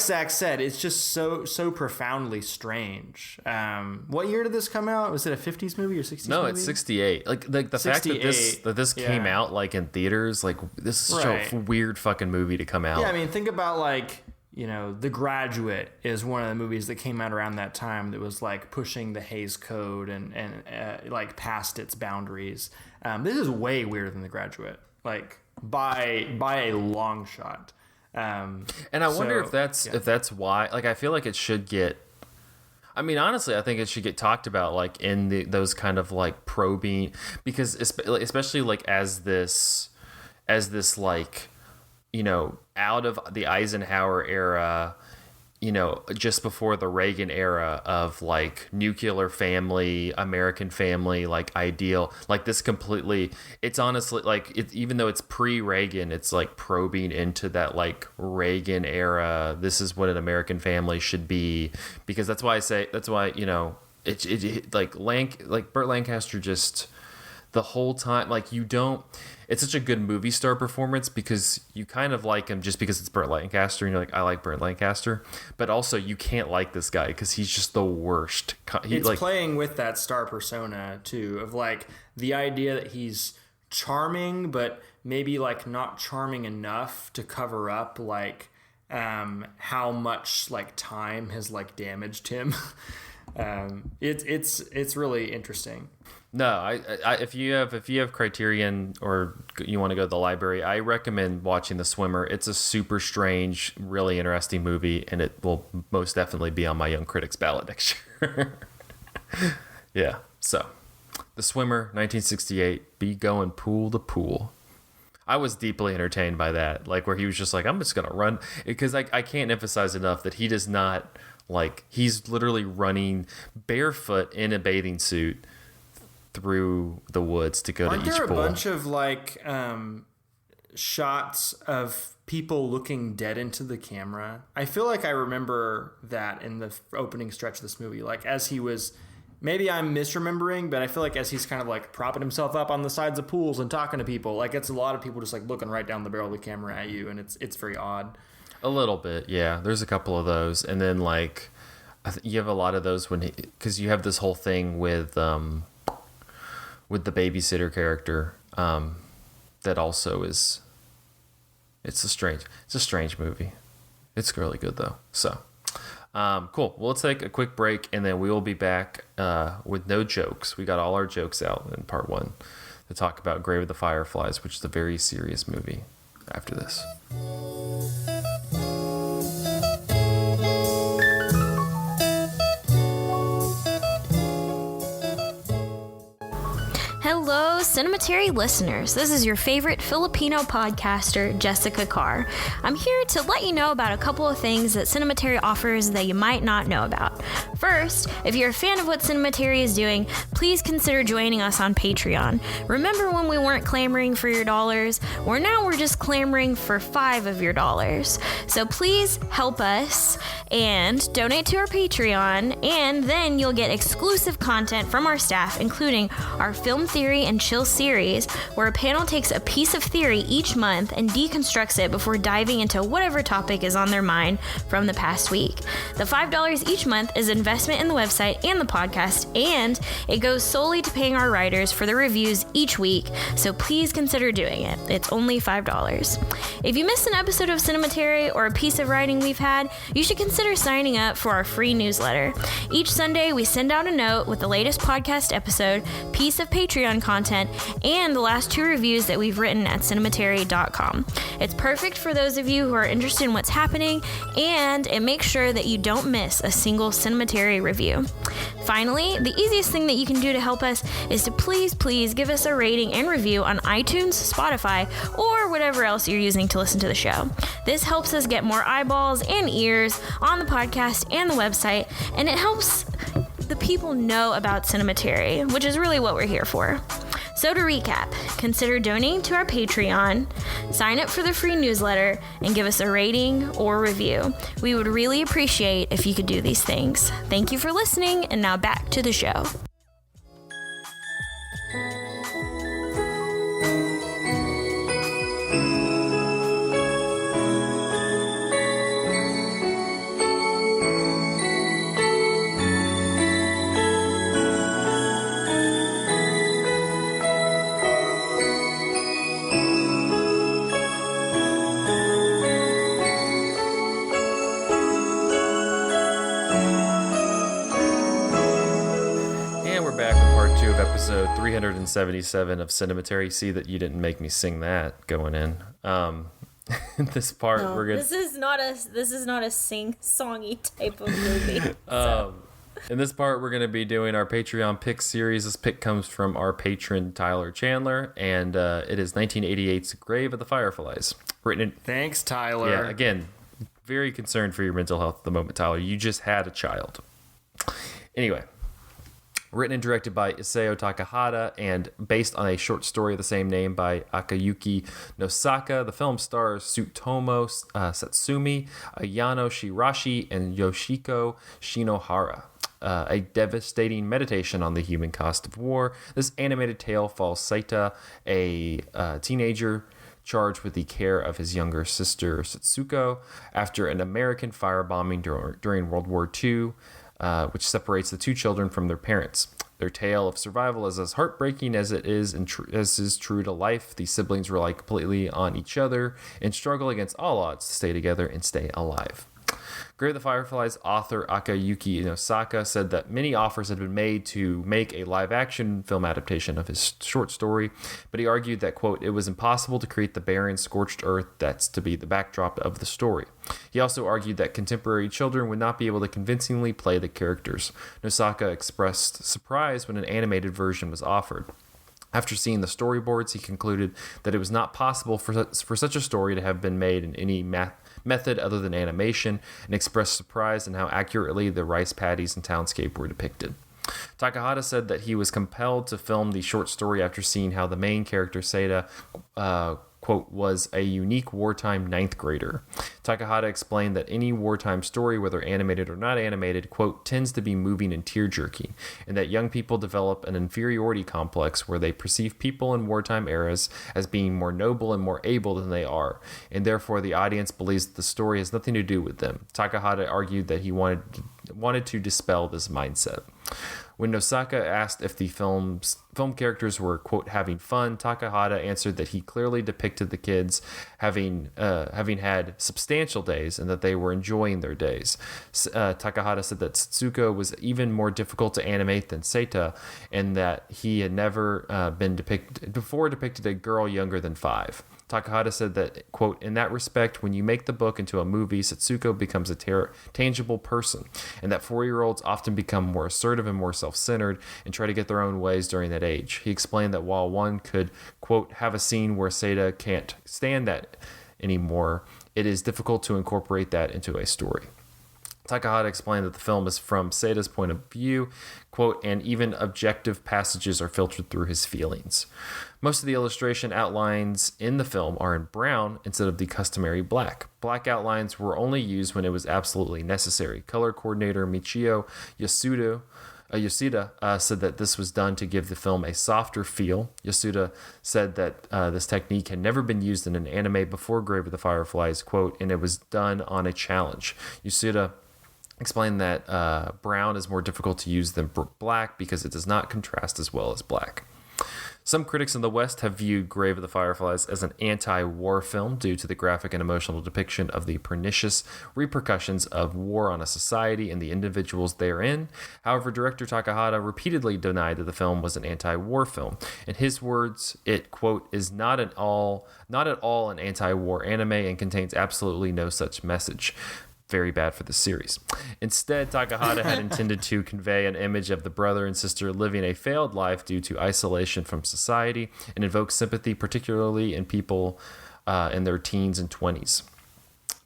Zach said, it's just so profoundly strange. What year did this come out? Was it a 50s movie or 60s movie? No, it's 68. Like the fact that this came out like in theaters, like this is such a weird fucking movie to come out. Yeah, I mean, think about like, The Graduate is one of the movies that came out around that time that was like pushing the Hays Code and like past its boundaries. This is way weirder than The Graduate, like by a long shot. And I wonder if that's why. Like, I feel like it should get. I mean, honestly, I think it should get talked about like in those kind of like probing, because especially like as this like, out of the Eisenhower era, just before the Reagan era of like nuclear family, American family, like ideal, like this completely, it's honestly like even though it's pre-Reagan, it's like probing into that like Reagan era. This is what an American family should be, because that's why it like Burt Lancaster just the whole time, like it's such a good movie star performance because you kind of like him just because it's Burt Lancaster and you're like, I like Burt Lancaster, but also you can't like this guy because he's just the worst. It's like playing with that star persona too, of like the idea that he's charming, but maybe like not charming enough to cover up like how much like time has like damaged him. It's really interesting. No, I if you have Criterion or you want to go to the library, I recommend watching The Swimmer. It's a super really interesting movie, and it will most definitely be on my Young Critics ballot next year. Yeah, so The Swimmer, 1968, be going pool to pool. I was deeply entertained by that, like where he was just like, I'm just gonna run, because I can't emphasize enough that he does not, like, he's literally running barefoot in a bathing suit through the woods to go to each pool. Aren't there a bunch of like shots of people looking dead into the camera? I feel like I remember that in the opening stretch of this movie, like as he was, maybe I'm misremembering, but I feel like as he's kind of like propping himself up on the sides of pools and talking to people, like it's a lot of people just like looking right down the barrel of the camera at you, and it's very odd. A little bit, yeah. There's a couple of those, and then like you have a lot of those because you have this whole thing with the babysitter character that also is, it's a strange movie. It's really good though. So cool. Well, let's take a quick break and then we will be back with no jokes. We got all our jokes out in part 1 to talk about Grave of the Fireflies, which is a very serious movie after this. Hello, Cinematary listeners. This is your favorite Filipino podcaster, Jessica Carr. I'm here to let you know about a couple of things that Cinematary offers that you might not know about. First, if you're a fan of what Cinematary is doing, please consider joining us on Patreon. Remember when we weren't clamoring for your dollars? Well, now we're just clamoring for 5 of your dollars. So please help us and donate to our Patreon, and then you'll get exclusive content from our staff, including our Film Theory and Chill series, where a panel takes a piece of theory each month and deconstructs it before diving into whatever topic is on their mind from the past week. The $5 each month is investment in the website and the podcast, and it goes solely to paying our writers for the reviews each week, so please consider doing it. It's only $5. If you missed an episode of Cinematary or a piece of writing we've had, you should consider signing up for our free newsletter. Each Sunday, we send out a note with the latest podcast episode, piece of Patreon content, and the last 2 reviews that we've written at cinematary.com. It's perfect for those of you who are interested in what's happening, and it makes sure that you don't miss a single Cinematary review. Finally, the easiest thing that you can do to help us is to please give us a rating and review on iTunes, Spotify, or whatever else you're using to listen to the show. This helps us get more eyeballs and ears on the podcast and the website, and it helps the people know about Cinematary, which is really what we're here for. So to recap, consider donating to our Patreon, sign up for the free newsletter, and give us a rating or review. We would really appreciate if you could do these things. Thank you for listening, and now back to the show. Episode 377 of Cinematary. See that you didn't make me sing that going in. This part we're gonna. This is not a sing-songy type of movie. In this part, we're going to be doing our Patreon pick series. This pick comes from our patron, Tyler Chandler, and it is 1988's Grave of the Fireflies. Thanks, Tyler. Yeah, again, very concerned for your mental health at the moment, Tyler. You just had a child. Anyway, written and directed by Isao Takahata and based on a short story of the same name by Akayuki Nosaka, the film stars Tsutomu Satsumi, Ayano Shirashi, and Yoshiko Shinohara. A devastating meditation on the human cost of war. This animated tale follows Saita, a teenager charged with the care of his younger sister Setsuko after an American firebombing during World War II, which separates the two children from their parents. Their tale of survival is as heartbreaking as it is as is true to life. The siblings rely completely on each other and struggle against all odds to stay together and stay alive. Grave of the Fireflies author Akayuki Nosaka said that many offers had been made to make a live-action film adaptation of his short story, but he argued that, quote, it was impossible to create the barren, scorched earth that's to be the backdrop of the story. He also argued that contemporary children would not be able to convincingly play the characters. Nosaka expressed surprise when an animated version was offered. After seeing the storyboards, he concluded that it was not possible for such a story to have been made in any method other than animation, and expressed surprise in how accurately the rice paddies and townscape were depicted. Takahata said that he was compelled to film the short story after seeing how the main character, Seda, quote, was a unique wartime ninth grader. Takahata explained that any wartime story, whether animated or not animated, quote, tends to be moving and tear-jerking, and that young people develop an inferiority complex where they perceive people in wartime eras as being more noble and more able than they are, and therefore the audience believes that the story has nothing to do with them. Takahata argued that he wanted to dispel this mindset. When Nosaka asked if the film characters were, quote, having fun, Takahata answered that he clearly depicted the kids having had substantial days and that they were enjoying their days. Takahata said that Setsuko was even more difficult to animate than Seita, and that he had never depicted a girl younger than 5. Takahata said that, quote, in that respect, when you make the book into a movie, Setsuko becomes a tangible person, and that 4-year-olds often become more assertive and more self-centered and try to get their own ways during that age. He explained that while one could, quote, have a scene where Seda can't stand that anymore, it is difficult to incorporate that into a story. Takahata explained that the film is from Seda's point of view, quote, and even objective passages are filtered through his feelings. Most of the illustration outlines in the film are in brown instead of the customary black. Black outlines were only used when it was absolutely necessary. Color coordinator Michio Yoshida said that this was done to give the film a softer feel. Yoshida said that this technique had never been used in an anime before Grave of the Fireflies, quote, and it was done on a challenge. Yoshida explained that brown is more difficult to use than black because it does not contrast as well as black. Some critics in the West have viewed Grave of the Fireflies as an anti-war film due to the graphic and emotional depiction of the pernicious repercussions of war on a society and the individuals therein. However, director Takahata repeatedly denied that the film was an anti-war film. In his words, it, quote, is not at all an anti-war anime and contains absolutely no such message. Very bad for the series. Instead, Takahata had intended to convey an image of the brother and sister living a failed life due to isolation from society and invoke sympathy, particularly in people in their teens and 20s.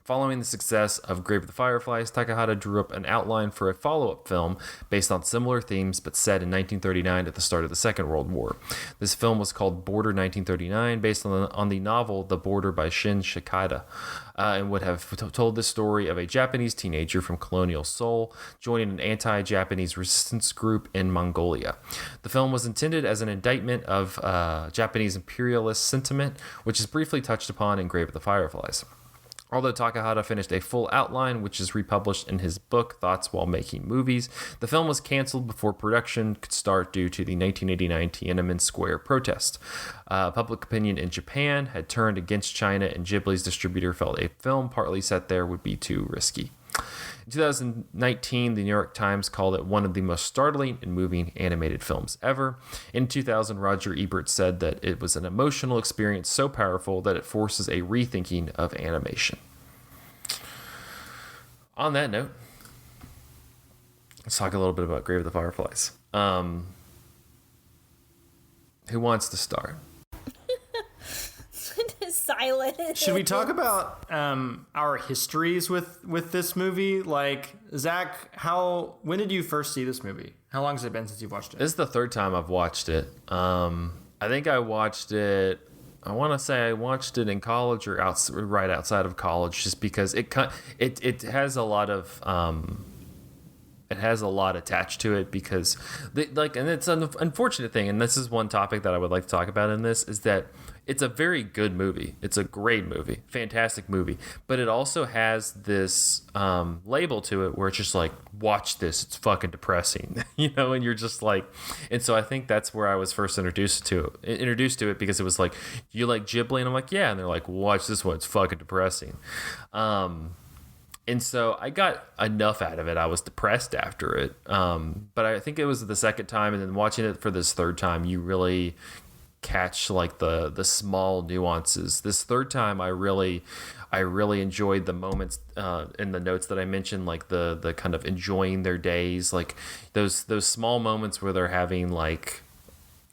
Following the success of Grave of the Fireflies, Takahata drew up an outline for a follow-up film based on similar themes but set in 1939 at the start of the Second World War. This film was called Border 1939, based on the novel The Border by Shin Shikada, and would have told the story of a Japanese teenager from colonial Seoul joining an anti-Japanese resistance group in Mongolia. The film was intended as an indictment of Japanese imperialist sentiment, which is briefly touched upon in Grave of the Fireflies. Although Takahata finished a full outline, which is republished in his book, Thoughts While Making Movies, the film was canceled before production could start due to the 1989 Tiananmen Square protest. Public opinion in Japan had turned against China, and Ghibli's distributor felt a film partly set there would be too risky. In 2019, the New York Times called it one of the most startling and moving animated films ever. In 2000, Roger Ebert said that it was an emotional experience so powerful that it forces a rethinking of animation. On that note, let's talk a little bit about Grave of the Fireflies. Who wants to start? Silent. Should we talk about our histories with this movie? Like, Zach, when did you first see this movie? How long has it been since you've watched it? This is the third time I've watched it. I think I watched it. I want to say I watched it in college or right outside of college, just because it has a lot of it has a lot attached to it, because and it's an unfortunate thing, and this is one topic that I would like to talk about in this, is that it's a very good movie. It's a great movie, fantastic movie, but it also has this label to it where it's just like, watch this, it's fucking depressing, and you're just like, and so I think that's where I was first introduced to it, because it was like, you like Ghibli? And I'm like, yeah, and they're like, watch this one, it's fucking depressing. And so I got enough out of it. I was depressed after it. But I think it was the second time, and then watching it for this third time, you really catch like the small nuances. This third time, I really enjoyed the moments in the notes that I mentioned, like the kind of enjoying their days, like those small moments where they're having like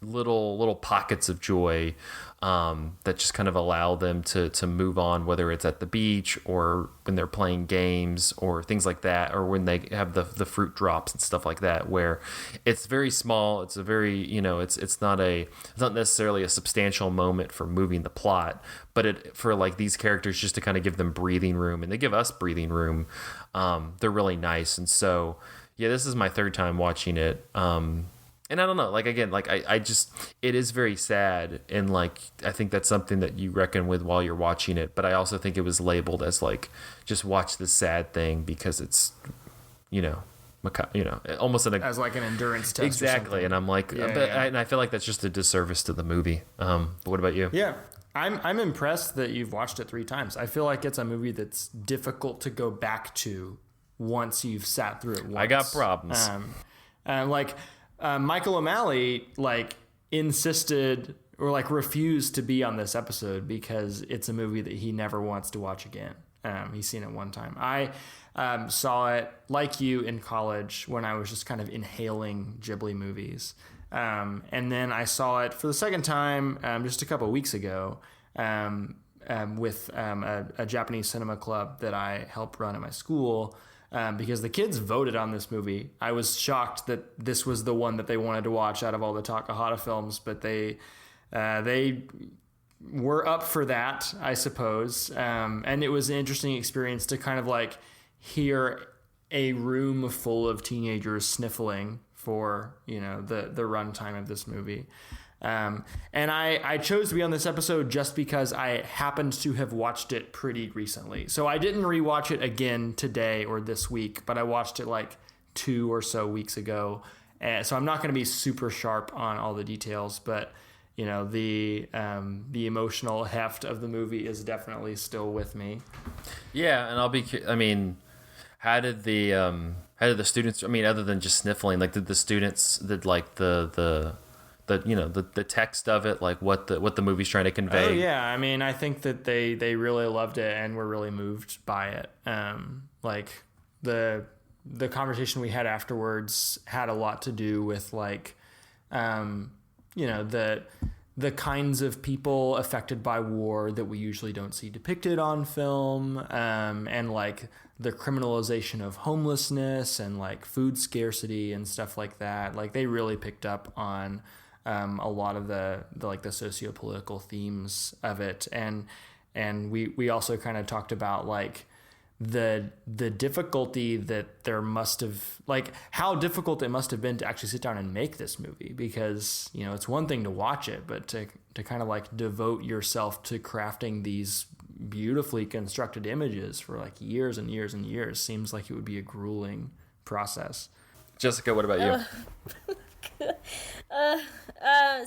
little pockets of joy that just kind of allow them to move on, whether it's at the beach or when they're playing games or things like that, or when they have the fruit drops and stuff like that, where it's very small. It's a very, it's not necessarily a substantial moment for moving the plot, but for like these characters, just to kind of give them breathing room, and they give us breathing room. They're really nice. And so, yeah, this is my third time watching it. And I don't know, like, again, like I just, it is very sad. And like, I think that's something that you reckon with while you're watching it. But I also think it was labeled as like, just watch this sad thing because it's, almost as like an endurance test. Exactly. And I'm like, and I feel like that's just a disservice to the movie. But what about you? Yeah. I'm impressed that you've watched it 3 times. I feel like it's a movie that's difficult to go back to once you've sat through it once. I got problems. Michael O'Malley insisted or refused to be on this episode because it's a movie that he never wants to watch again. He's seen it one time. I saw it like you in college when I was just kind of inhaling Ghibli movies. And then I saw it for the second time just a couple of weeks ago with a Japanese cinema club that I help run at my school. Because the kids voted on this movie. I was shocked that this was the one that they wanted to watch out of all the Takahata films, but they were up for that, I suppose. And it was an interesting experience to kind of hear a room full of teenagers sniffling for, the runtime of this movie. And I chose to be on this episode just because I happened to have watched it pretty recently. So I didn't rewatch it again today or this week, but I watched it 2 or so weeks ago. So I'm not going to be super sharp on all the details, but the emotional heft of the movie is definitely still with me. Yeah, and how did the students? Other than just sniffling, did the students the text of it, what the movie's trying to convey? Oh yeah, I think that they really loved it and were really moved by it. The conversation we had afterwards had a lot to do with the kinds of people affected by war that we usually don't see depicted on film, and the criminalization of homelessness and food scarcity and stuff like that. They really picked up on a lot of the socio-political themes of it, and we also kind of talked about the difficulty that there must have, how difficult it must have been to actually sit down and make this movie, because it's one thing to watch it, but to kind of devote yourself to crafting these beautifully constructed images for years and years and years seems like it would be a grueling process. Jessica, what about you?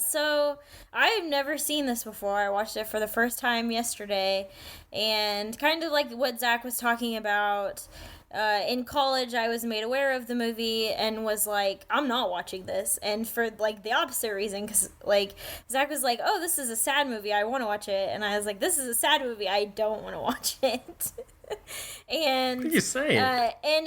So I've never seen this before. I watched it for the first time yesterday, and kind of like what Zach was talking about, in college I was made aware of the movie and was like, I'm not watching this, and for the opposite reason, because Zach was like, oh, this is a sad movie, I want to watch it, and I was like, this is a sad movie, I don't want to watch it. And what are you saying? And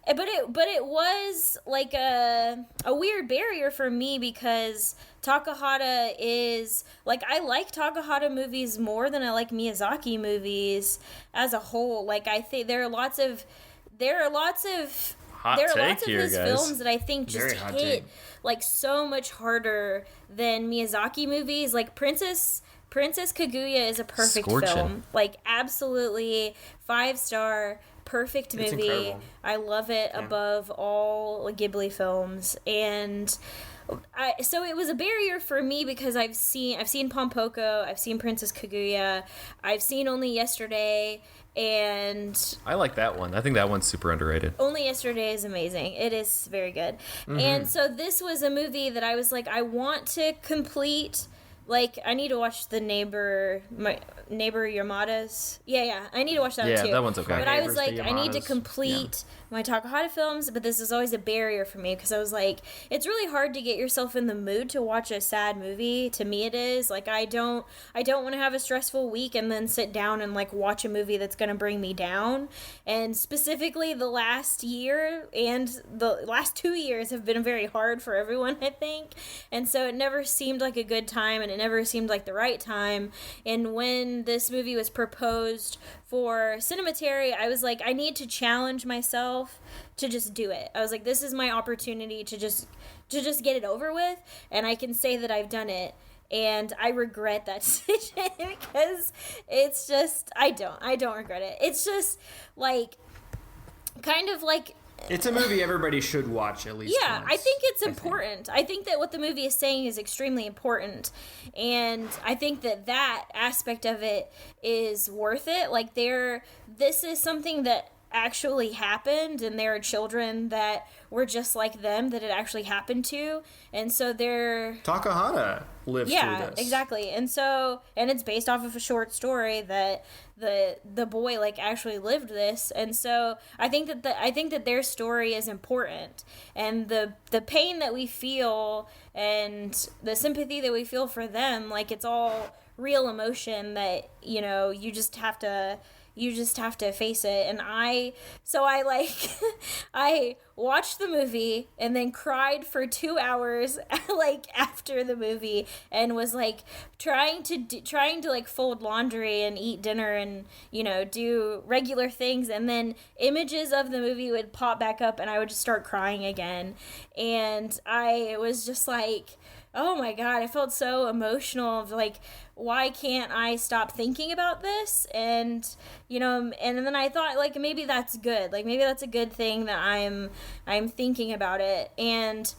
But it was like a weird barrier for me because Takahata is like, I like Takahata movies more than I like Miyazaki movies as a whole. Like, I think there are lots of Hot take here, his guys. films that I think just Very hot hit take. like so much harder than Miyazaki movies. Like Princess Kaguya is a perfect Scorching. film. Like, absolutely 5-star, perfect It's movie. incredible. I love it above all Ghibli films. And so it was a barrier for me because I've seen Pompoko, I've seen Princess Kaguya, I've seen Only Yesterday, and I like that one. I think that one's super underrated. Only Yesterday is amazing. It is very good. And so this was a movie that I was like, I want to complete. Like, I need to watch the Neighbor Yamada's. Yeah, I need to watch that one too. Yeah, that one's okay. But I was Neighbors, like, the I need to Yamadas. complete my Takahata films, but this is always a barrier for me because I was like, it's really hard to get yourself in the mood to watch a sad movie. To me, it is. Like, I don't want to have a stressful week and then sit down and like watch a movie that's going to bring me down. And specifically, the last year and the last 2 years have been very hard for everyone, I think. And so it never seemed like a good time, and it never seemed like the right time. And when this movie was proposed for Cinematary, I was like, I need to challenge myself to just do it. I was like, this is my opportunity to just get it over with, and I can say that I've done it. And I regret that decision because it's just, I don't regret it. It's just like, kind of like, It's a movie everybody should watch at least yeah, once, I think it's important. I think that what the movie is saying is extremely important. And I think that aspect of it is worth it. Like, this is something that actually happened, and there are children that were just like them that it actually happened to. And so they're... Takahata lived through this. Exactly. And so, and it's based off of a short story that the boy like actually lived this. And so I think that their story is important, and the pain that we feel and the sympathy that we feel for them, like, it's all real emotion that, you know, you just have to face it. And I I watched the movie and then cried for 2 hours like after the movie, and was like trying to like fold laundry and eat dinner and, you know, do regular things, and then images of the movie would pop back up and I would just start crying again. And I was just like, oh my God, I felt so emotional of like, why can't I stop thinking about this? And, you know, and then I thought, like, maybe that's good. Like, maybe that's a good thing that I'm thinking about it. And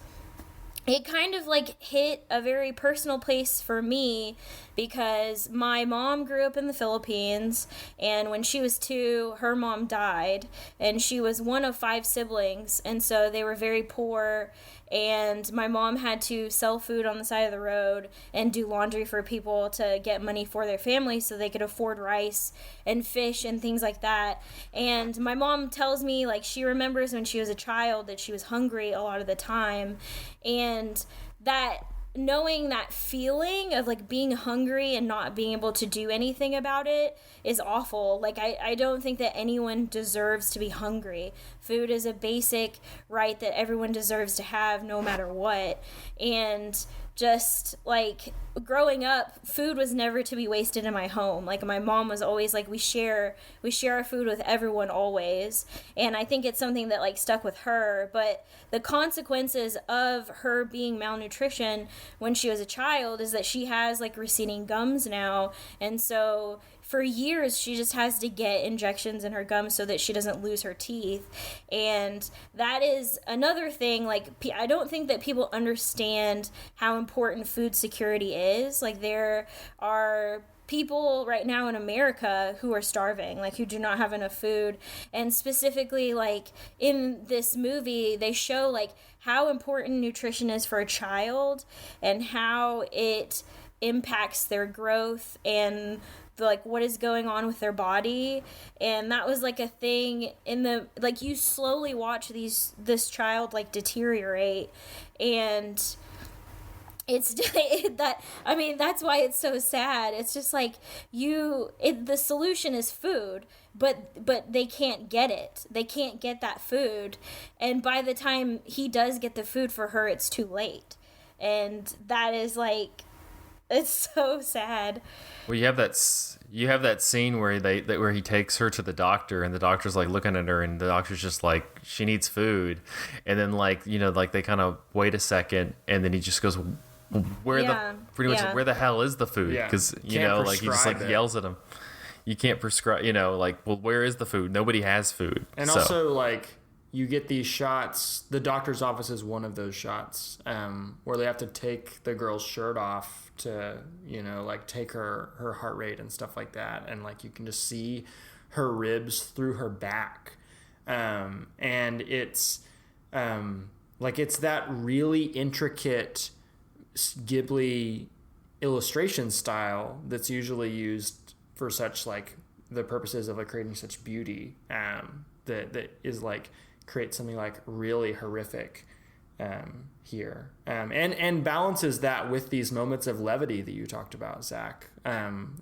it kind of like hit a very personal place for me because my mom grew up in the Philippines, and when she was 2, her mom died, and she was one of 5 siblings, and so they were very poor. And my mom had to sell food on the side of the road and do laundry for people to get money for their family so they could afford rice and fish and things like that. And my mom tells me, like, she remembers when she was a child that she was hungry a lot of the time. And that, knowing that feeling of like being hungry and not being able to do anything about it is awful. Like, I don't think that anyone deserves to be hungry. Food is a basic right that everyone deserves to have no matter what. And just like growing up, food was never to be wasted in my home. Like, my mom was always like, we share our food with everyone always. And I think it's something that like stuck with her. But the consequences of her being malnutrition when she was a child is that she has like receding gums now. And so for years she just has to get injections in her gums so that she doesn't lose her teeth. And that is another thing. Like, I don't think that people understand how important food security is. Like, there are people right now in America who are starving, like, who do not have enough food. And specifically, like, in this movie, they show like how important nutrition is for a child and how it impacts their growth and like what is going on with their body. And that was like a thing in the, like, you slowly watch this child like deteriorate, and it's that, I mean, that's why it's so sad. It's just like the solution is food, but they can't get it. They can't get that food, and by the time he does get the food for her, it's too late. And that is like, it's so sad. Well, you have that scene where where he takes her to the doctor, and the doctor's like looking at her, and the doctor's just like, she needs food, and then like, you know, like they kind of wait a second, and then he just goes, where the hell is the food? Because you know, like he just like yells at him, you can't prescribe, you know, like, well, where is the food? Nobody has food. And also, like, you get these shots, the doctor's office is one of those shots, where they have to take the girl's shirt off to, you know, like take her heart rate and stuff like that, and like you can just see her ribs through her back, and it's like, it's that really intricate Ghibli illustration style that's usually used for such, like, the purposes of like creating such beauty, that is like, create something like really horrific here, and balances that with these moments of levity that you talked about, Zach.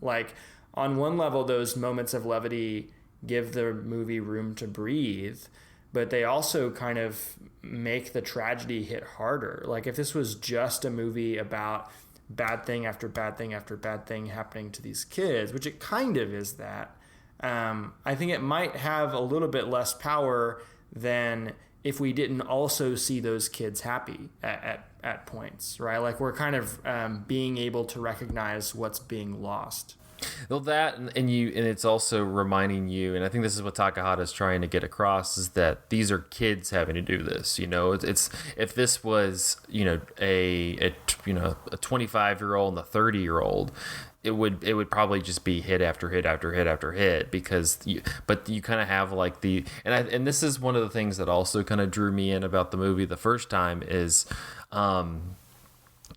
Like, on one level, those moments of levity give the movie room to breathe, but they also kind of make the tragedy hit harder. Like, if this was just a movie about bad thing after bad thing after bad thing happening to these kids, which it kind of is that, I think it might have a little bit less power than if we didn't also see those kids happy at points, right? Like, we're kind of being able to recognize what's being lost. Well, that and it's also reminding you, and I think this is what Takahata is trying to get across, is that these are kids having to do this. You know, it's if this was, you know, a 25-year-old and a 30-year-old, it would probably just be hit after hit after hit after hit, because you kind of have like and this is one of the things that also kind of drew me in about the movie the first time is,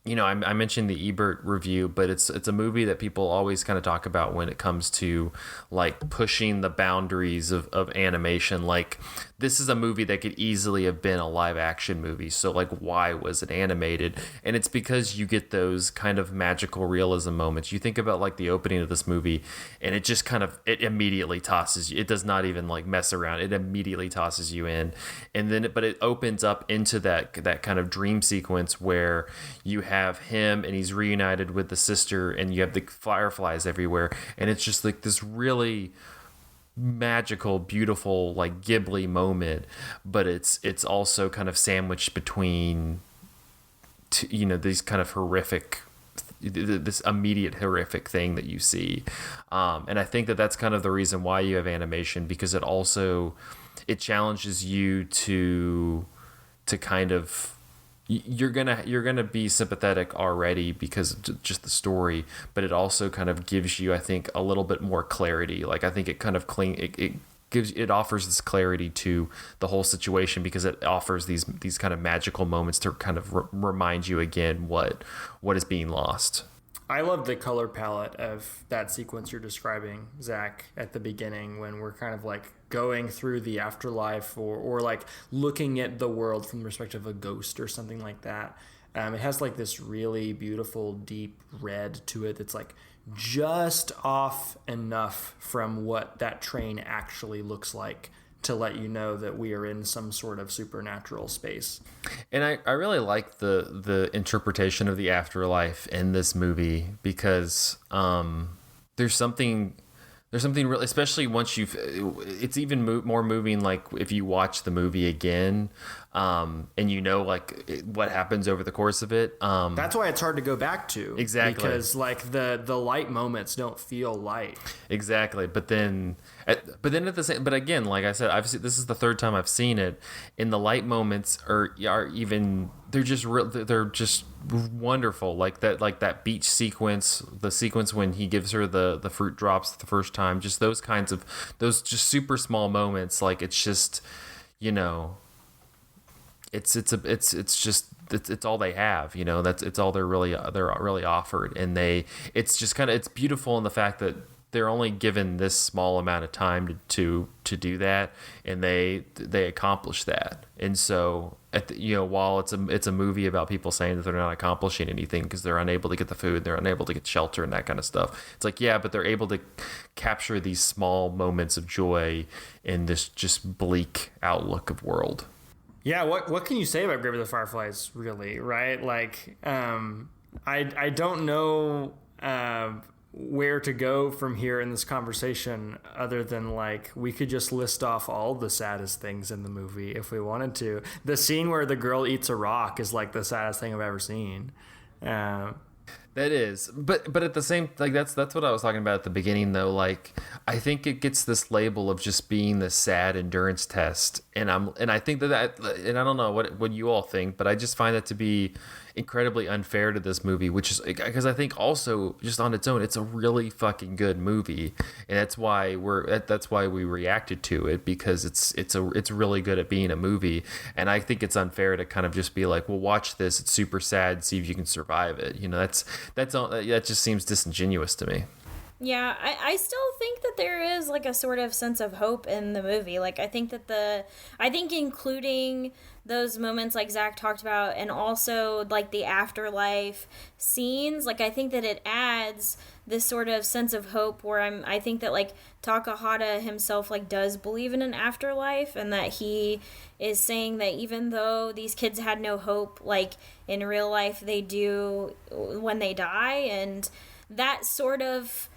you know, I mentioned the Ebert review, but it's a movie that people always kind of talk about when it comes to like pushing the boundaries of animation. Like, this is a movie that could easily have been a live action movie. So like, why was it animated? And it's because you get those kind of magical realism moments. You think about like the opening of this movie, and it just kind of, it immediately tosses you. It does not even like mess around. It immediately tosses you in. And then, but it opens up into that kind of dream sequence where you have him and he's reunited with the sister, and you have the fireflies everywhere. And it's just like this really magical, beautiful, like Ghibli moment, but it's also kind of sandwiched between you know, these kind of horrific, this immediate horrific thing that you see, and I think that's kind of the reason why you have animation, because it challenges you to kind of, you're gonna be sympathetic already because of just the story, but it also kind of gives you, I think, a little bit more clarity. Like, I think it kind of it offers this clarity to the whole situation, because it offers these kind of magical moments to kind of remind you again what is being lost. I love the color palette of that sequence you're describing, Zach, at the beginning, when we're kind of like going through the afterlife, or like looking at the world from the perspective of a ghost or something like that. It has like this really beautiful deep red to it that's like just off enough from what that train actually looks like to let you know that we are in some sort of supernatural space. And I really like the interpretation of the afterlife in this movie, because there's something really, especially once it's even more moving, like if you watch the movie again, and you know, like what happens over the course of it. That's why it's hard to go back to. Exactly. Because like the light moments don't feel light. Exactly. But then at the same, but again, like I said, this is the third time I've seen it, and the light moments are even, they're just wonderful. Like that beach sequence, the sequence when he gives her the fruit drops the first time, just those just super small moments. Like, it's just, you know, it's all they have, you know, it's all they're really offered. And it's just kind of, it's beautiful in the fact that they're only given this small amount of time to do that, and they accomplish that. And so while it's a movie about people saying that they're not accomplishing anything because they're unable to get the food, they're unable to get shelter and that kind of stuff, it's like, yeah, but they're able to capture these small moments of joy in this just bleak outlook of world. Yeah, what can you say about Grave of the Fireflies, really, right? Like, I don't know where to go from here in this conversation other than, like, we could just list off all the saddest things in the movie if we wanted to. The scene where the girl eats a rock is, like, the saddest thing I've ever seen. That is, but at the same, like, that's what I was talking about at the beginning, though. Like, I think it gets this label of just being the sad endurance test, and I think that and I don't know what you all think, but I just find that to be incredibly unfair to this movie, which is because I think also just on its own, it's a really fucking good movie, and that's why we reacted to it, because it's really good at being a movie, and I think it's unfair to kind of just be like, well, watch this, it's super sad, see if you can survive it. That just seems disingenuous to me. Yeah, I still think that there is, like, a sort of sense of hope in the movie. Like, I think including those moments like Zach talked about, and also, like, the afterlife scenes, like, I think that it adds this sort of sense of hope where I think that, like, Takahata himself, like, does believe in an afterlife, and that he is saying that even though these kids had no hope, like, in real life, they do when they die, and that sort of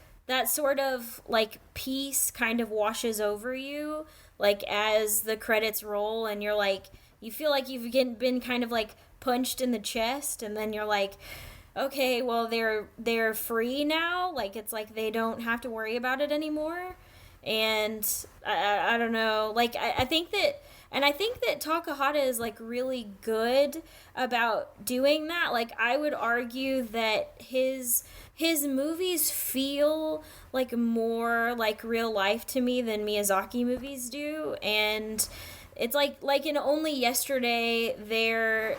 like peace kind of washes over you, like, as the credits roll, and you're like, you feel like you've been kind of like punched in the chest, and then you're like, okay, well, they're free now, like, it's like they don't have to worry about it anymore. And I don't know, like, I think that Takahata is, like, really good about doing that. Like, I would argue that his movies feel like more like real life to me than Miyazaki movies do, and it's like in Only Yesterday,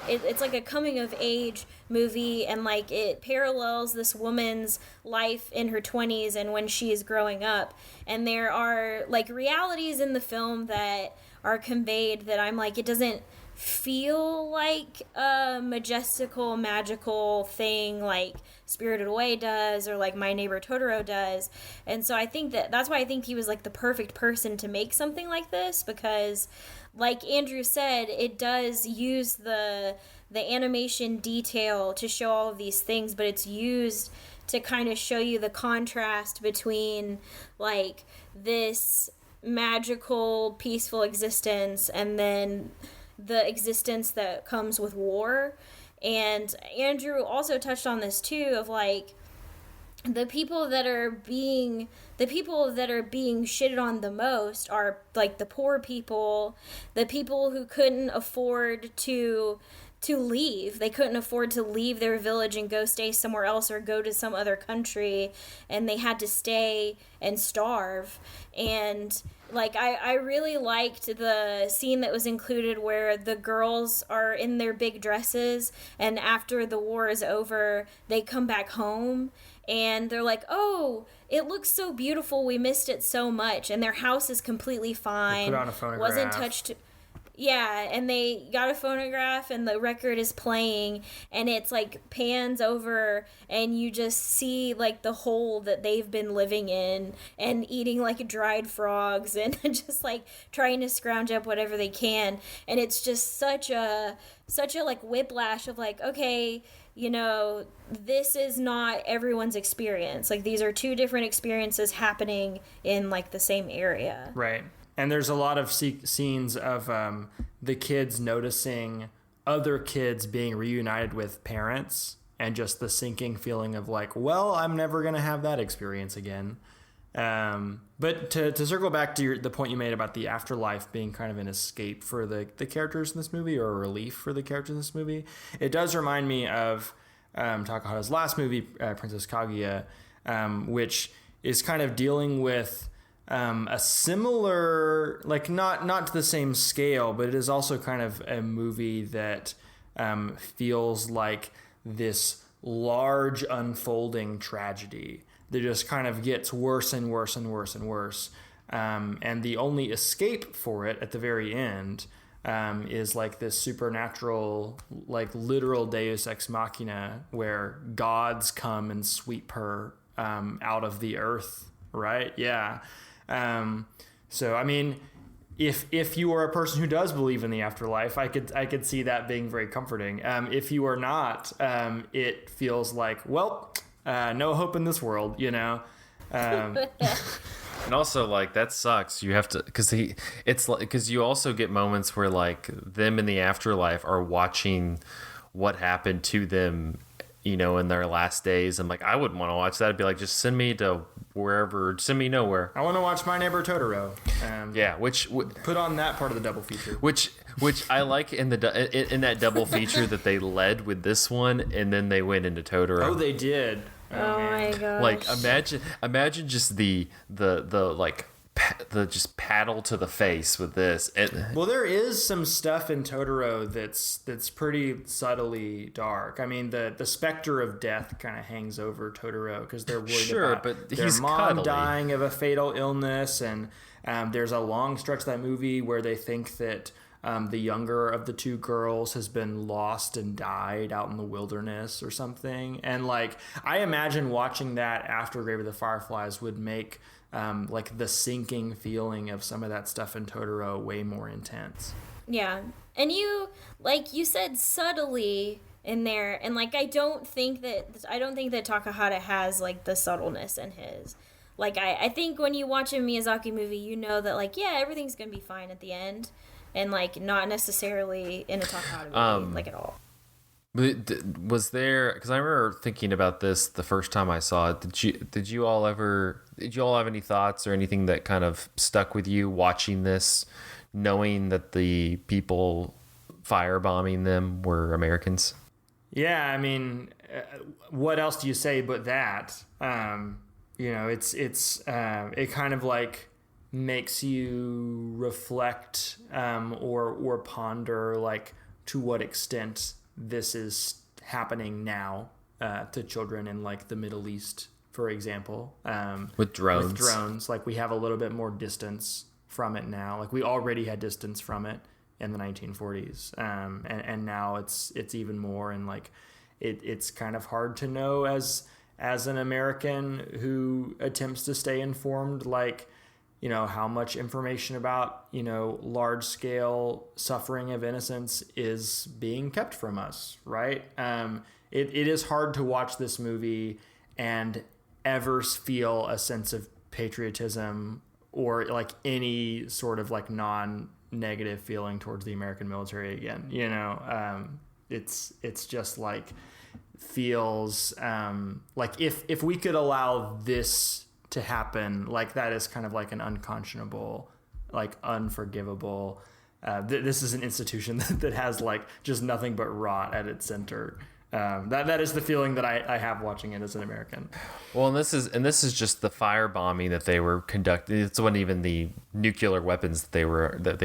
it's like a coming of age movie, and, like, it parallels this woman's life in her 20s and when she is growing up, and there are, like, realities in the film that are conveyed that I'm like, it doesn't feel like a majestical, magical thing like Spirited Away does, or like My Neighbor Totoro does. And so I think that's why I think he was, like, the perfect person to make something like this, because, like Andrew said, it does use the animation detail to show all of these things, but it's used to kind of show you the contrast between, like, this magical, peaceful existence and then the existence that comes with war. And Andrew also touched on this too, of, like, the people that are being shitted on the most are, like, the poor people, the people who couldn't afford to leave. They couldn't afford to leave their village and go stay somewhere else or go to some other country, and they had to stay and starve. And, like, I really liked the scene that was included where the girls are in their big dresses, and after the war is over, they come back home, and they're like, oh, it looks so beautiful, we missed it so much, and their house is completely fine. They put on a phonograph. Wasn't touched. Yeah, and they got a phonograph, and the record is playing, and it's, like, pans over, and you just see, like, the hole that they've been living in, and eating, like, dried frogs, and just, like, trying to scrounge up whatever they can. And it's just such a like, whiplash of, like, okay, you know, this is not everyone's experience. Like, these are two different experiences happening in, like, the same area. Right. And there's a lot of scenes of the kids noticing other kids being reunited with parents, and just the sinking feeling of, like, well, I'm never going to have that experience again. But to circle back to the point you made about the afterlife being kind of an escape for the characters in this movie, or a relief for the characters in this movie, it does remind me of Takahata's last movie, Princess Kaguya, which is kind of dealing with a similar, like, not to the same scale, but it is also kind of a movie that feels like this large unfolding tragedy that just kind of gets worse and worse and worse and worse. And the only escape for it at the very end is like this supernatural, like literal Deus Ex Machina, where gods come and sweep her out of the earth, right? Yeah. So I mean, if you are a person who does believe in the afterlife, I could see that being very comforting. If you are not, it feels like, well, no hope in this world, you know. And also, like, that sucks. You have to, because you also get moments where, like, them in the afterlife are watching what happened to them, you know, in their last days. And, like, I wouldn't want to watch that. I'd be like, just send me to wherever, send me nowhere. I want to watch My Neighbor Totoro. Yeah, put on that part of the double feature. Which I like in that double feature that they led with this one, and then they went into Totoro. Oh, they did. Oh my gosh. Like, imagine just the just paddle to the face with this. Well, there is some stuff in Totoro that's pretty subtly dark. I mean, the specter of death kind of hangs over Totoro because they're worried about but their he's mom cuddly. dying of a fatal illness, and there's a long stretch of that movie where they think that the younger of the two girls has been lost and died out in the wilderness or something. And like, I imagine watching that after Grave of the Fireflies would make like the sinking feeling of some of that stuff in Totoro way more intense. Yeah. And you said subtly in there, and like I don't think that Takahata has like the subtleness in his. Like I think when you watch a Miyazaki movie, you know that like, yeah, everything's gonna be fine at the end. And, like, not necessarily in a Takahata movie, like, at all. Was there... Because I remember thinking about this the first time I saw it. Did you all have any thoughts or anything that kind of stuck with you watching this, knowing that the people firebombing them were Americans? Yeah, I mean, what else do you say but that? You know, it kind of, like, makes you reflect or ponder like to what extent this is happening now to children in like the Middle East, for example, with drones. Like we have a little bit more distance from it now. Like we already had distance from it in the 1940s, and now it's even more. And like it's kind of hard to know as an American who attempts to stay informed, like, you know, how much information about, you know, large scale suffering of innocence is being kept from us, right? It is hard to watch this movie and ever feel a sense of patriotism or like any sort of like non-negative feeling towards the American military again. You know, it's just like feels like if we could allow this to happen, like that is kind of like an unconscionable, like unforgivable. This is an institution that has like just nothing but rot at its center. That is the feeling that I have watching it as an American. Well, and this is just the firebombing that they were conducting. It wasn't even the nuclear weapons that they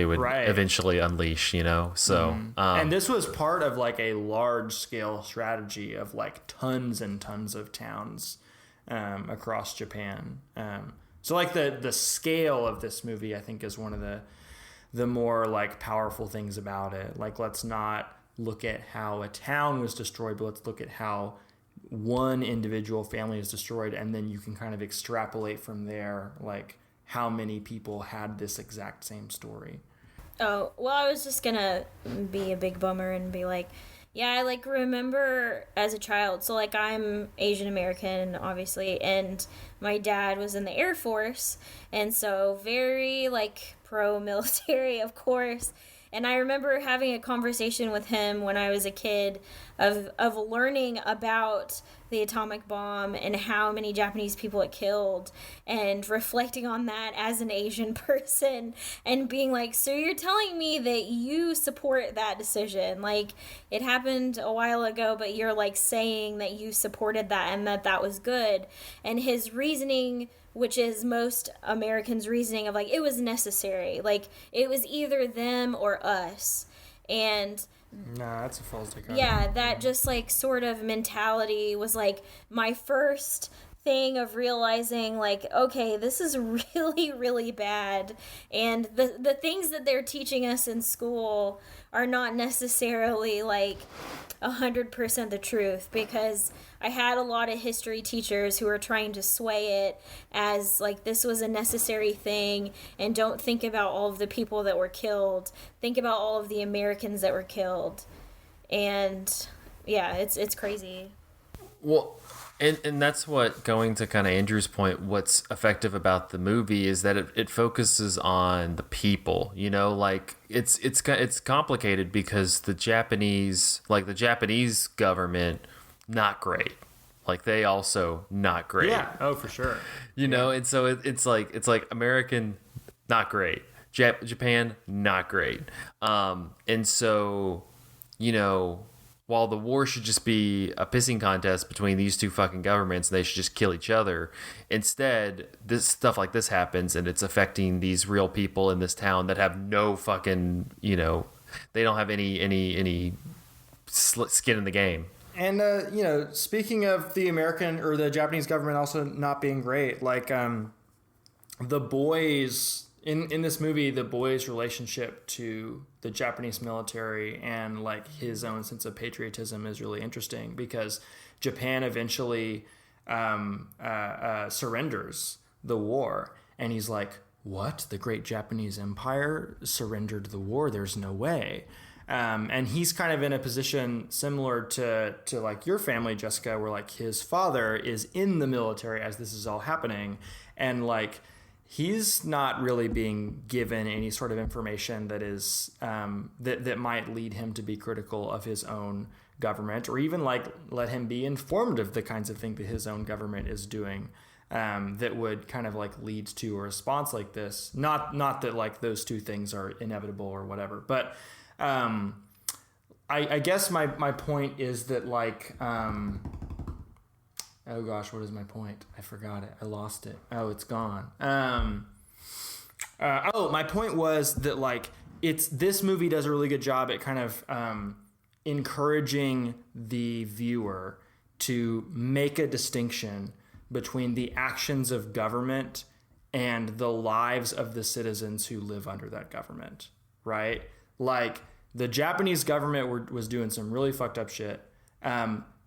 would eventually unleash, you know. So and this was part of like a large scale strategy of like tons and tons of towns across Japan. So like the scale of this movie, I think, is one of the more like powerful things about it. Like, let's not look at how a town was destroyed, but let's look at how one individual family is destroyed, and then you can kind of extrapolate from there, like how many people had this exact same story. Oh, well, I was just gonna be a big bummer and be like, yeah, I like remember as a child, so like I'm Asian American, obviously, and my dad was in the Air Force, and so very like pro-military, of course. And I remember having a conversation with him when I was a kid of learning about the atomic bomb and how many Japanese people it killed, and reflecting on that as an Asian person and being like, so you're telling me that you support that decision? Like, it happened a while ago, but you're like saying that you supported that and that was good. And his reasoning, which is most Americans' reasoning of like, it was necessary. Like, it was either them or us. And no, that's a false dichotomy. yeah, that just like sort of mentality was like my first thing of realizing, like, okay, this is really, really bad, and the things that they're teaching us in school are not necessarily like 100% the truth, because I had a lot of history teachers who were trying to sway it as like this was a necessary thing, and don't think about all of the people that were killed, think about all of the Americans that were killed. And yeah, it's crazy. Well, and that's what, going to kind of Andrew's point, what's effective about the movie is that it focuses on the people, you know, like it's complicated because the Japanese government, not great. Like they also not great. Yeah. Oh, for sure. You know, and so it's like American, not great. Japan, not great. And so, you know, while the war should just be a pissing contest between these two fucking governments, and they should just kill each other, instead, this stuff like this happens, and it's affecting these real people in this town that have no fucking, you know, they don't have any skin in the game. And, you know, speaking of the American or the Japanese government also not being great, like the boys in this movie, the boy's relationship to the Japanese military and like his own sense of patriotism is really interesting, because Japan eventually surrenders the war, and he's like, what? The great Japanese Empire surrendered the war? There's no way. And he's kind of in a position similar to like your family, Jessica, where like his father is in the military as this is all happening, and like he's not really being given any sort of information that is that might lead him to be critical of his own government, or even like let him be informed of the kinds of things that his own government is doing, that would kind of like lead to a response like this. Not that like those two things are inevitable or whatever, but I guess my point is that like oh gosh, what is my point? I forgot it. I lost it. Oh, it's gone. My point was that like this movie does a really good job at kind of encouraging the viewer to make a distinction between the actions of government and the lives of the citizens who live under that government, right? Like the Japanese government was doing some really fucked up shit.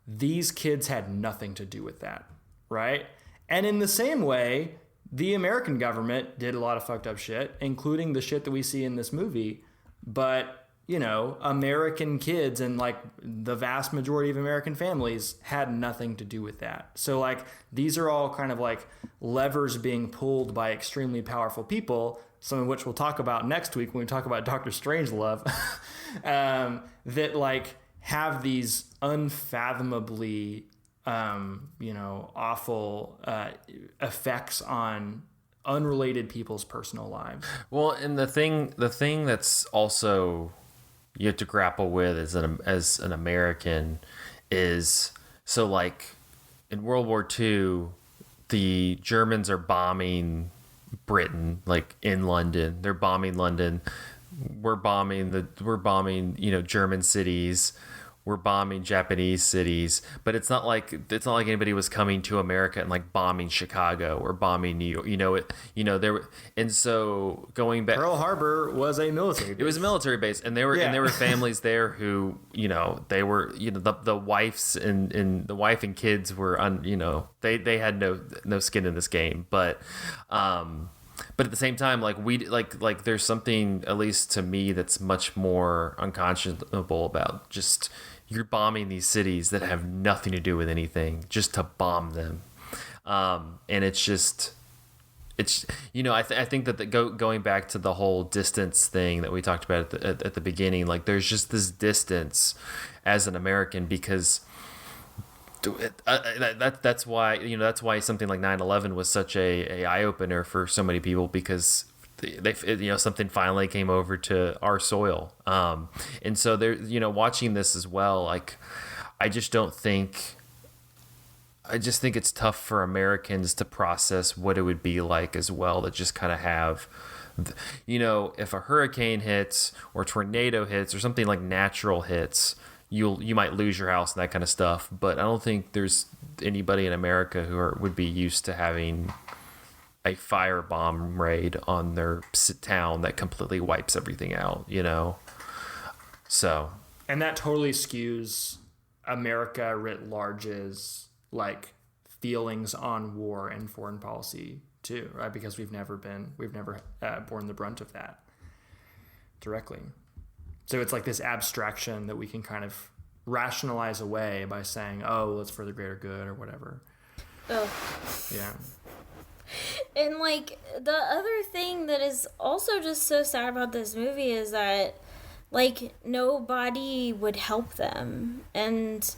These kids had nothing to do with that, right? And in the same way, the American government did a lot of fucked up shit, including the shit that we see in this movie. But, you know, American kids and like the vast majority of American families had nothing to do with that. So like these are all kind of like levers being pulled by extremely powerful people, some of which we'll talk about next week when we talk about Dr. Strangelove, that like have these unfathomably, awful effects on unrelated people's personal lives. Well, and the thing that's also you have to grapple with as an American is, so like in World War II, the Germans are bombing Britain, like in London. They're bombing London. We're bombing German cities. We're bombing Japanese cities, but it's not like anybody was coming to America and like bombing Chicago or bombing New York. And so going back, Pearl Harbor was a military base. It was a military base, and there were families there who, they were, the wives and the wife and kids were they had no skin in this game, but at the same time, like there's something, at least to me, that's much more unconscionable about just you're bombing these cities that have nothing to do with anything just to bomb them, and I think that going back to the whole distance thing that we talked about at the beginning, like there's just this distance as an American, because that's why something like 9/11 was such a eye opener for so many people, because something finally came over to our soil, and so there, watching this as well, like I just think it's tough for Americans to process what it would be like as well, to just kind of have, if a hurricane hits or tornado hits or something like natural hits, you might lose your house and that kind of stuff. But I don't think anybody in America would be used to having a firebomb raid on their town that completely wipes everything out, So. And that totally skews America writ large's like feelings on war and foreign policy too, right? Because we've never borne the brunt of that directly. So it's like this abstraction that we can kind of rationalize away by saying, oh, well, it's for the greater good or whatever. Oh. Yeah. And like the other thing that is also just so sad about this movie is that like nobody would help them, and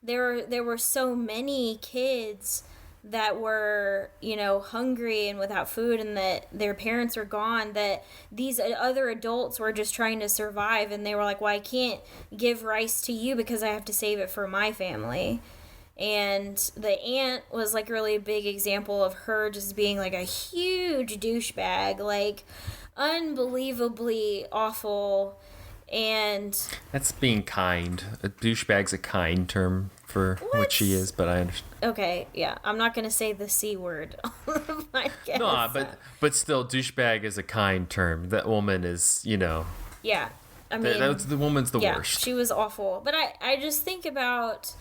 there were so many kids that were hungry and without food, and that their parents were gone, that these other adults were just trying to survive, and they were like, well, I can't give rice to you because I have to save it for my family. And the aunt was like really a big example of her just being like a huge douchebag, like unbelievably awful. And that's being kind. A douchebag's a kind term for what she is, but I understand. Okay, yeah, I'm not gonna say the C word on the podcast. No, but still, douchebag is a kind term. That woman is, Yeah, I mean, the woman's the worst. She was awful. But I just think about,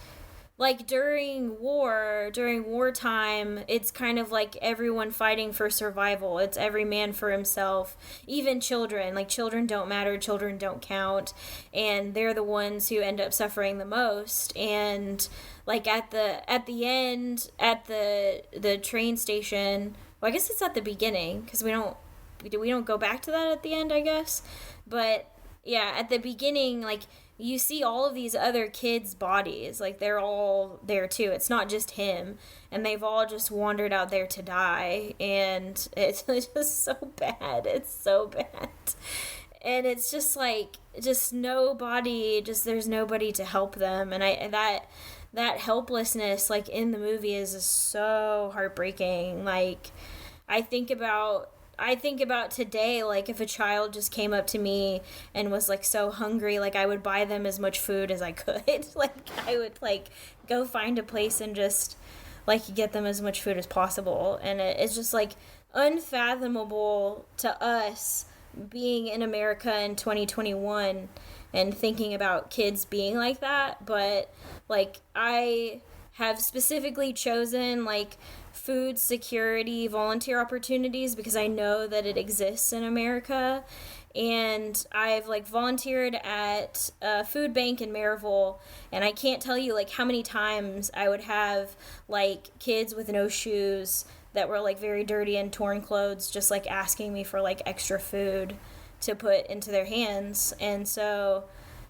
like, during wartime, it's kind of like everyone fighting for survival. It's every man for himself. Even children. Like, children don't matter. Children don't count. And they're the ones who end up suffering the most. And, like, at the end, at the train station... Well, I guess it's at the beginning, because we don't go back to that at the end, I guess. But, yeah, at the beginning, like... You see all of these other kids' bodies, like they're all there too. It's not just him, and they've all just wandered out there to die, and it's just so bad. It's so bad, and it's just like there's nobody to help them, and that helplessness, like in the movie, is just so heartbreaking. Like I think about today, like if a child just came up to me and was like so hungry, like I would buy them as much food as I could. Like I would like go find a place and just like get them as much food as possible. And it's just like unfathomable to us being in America in 2021 and thinking about kids being like that. But like I have specifically chosen like food security volunteer opportunities because I know that it exists in America. And I've like volunteered at a food bank in Maryville, and I can't tell you like how many times I would have like kids with no shoes that were like very dirty and torn clothes just like asking me for like extra food to put into their hands. And so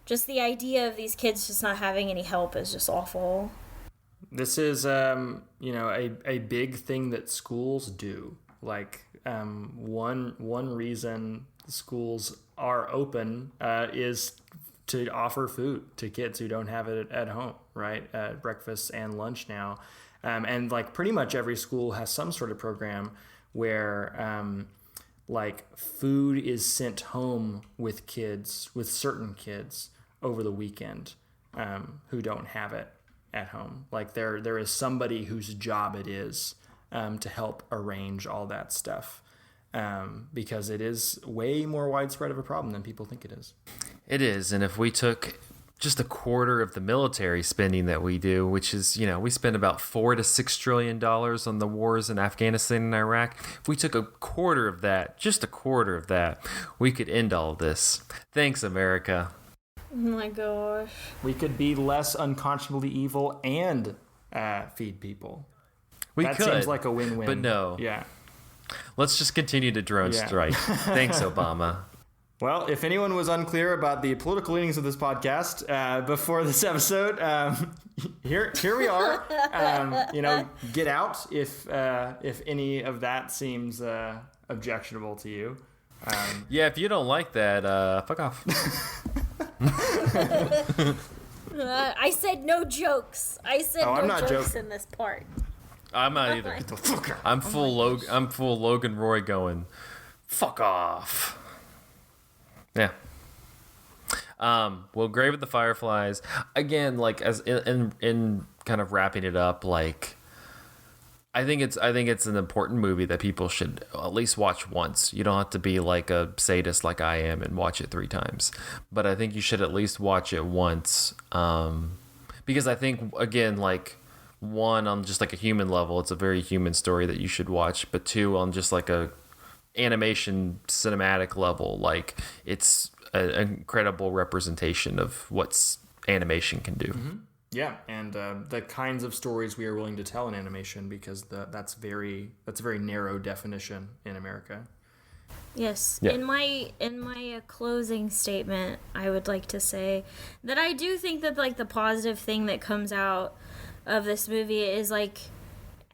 just the idea of these kids just not having any help is just awful. This is, a big thing that schools do. Like, one reason schools are open is to offer food to kids who don't have it at home, right? Breakfast and lunch now. And, like, pretty much every school has some sort of program where, food is sent home with certain kids over the weekend who don't have it at home. Like there is somebody whose job it is to help arrange all that stuff, because it is way more widespread of a problem than people think it is. It is, and if we took just a quarter of the military spending that we do, which is, we spend about $4 to $6 trillion on the wars in Afghanistan and Iraq. If we took a quarter of that, we could end all of this. Thanks, America. Oh my gosh. We could be less unconscionably evil and feed people. That seems like a win-win. But no. Yeah. Let's just continue to drone strike. Thanks, Obama. Well, if anyone was unclear about the political leanings of this podcast before this episode, here we are. Get out if any of that seems objectionable to you. Yeah, if you don't like that, fuck off. I said no jokes. I'm not jokes joking in this part. I'm not either. I'm full Logan Roy going, fuck off. Yeah. Well, Grave with the Fireflies again, like as in kind of wrapping it up, like, I think it's an important movie that people should at least watch once. You don't have to be like a sadist like I am and watch it 3 times, but I think you should at least watch it once, because I think, again, like, 1, on just like a human level, it's a very human story that you should watch, but 2, on just like a animation cinematic level, like, it's an incredible representation of what's animation can do. Mm-hmm. Yeah, and the kinds of stories we are willing to tell in animation, because that's a very narrow definition in America. Yes. Yeah. In my closing statement, I would like to say that I do think that, like, the positive thing that comes out of this movie is, like,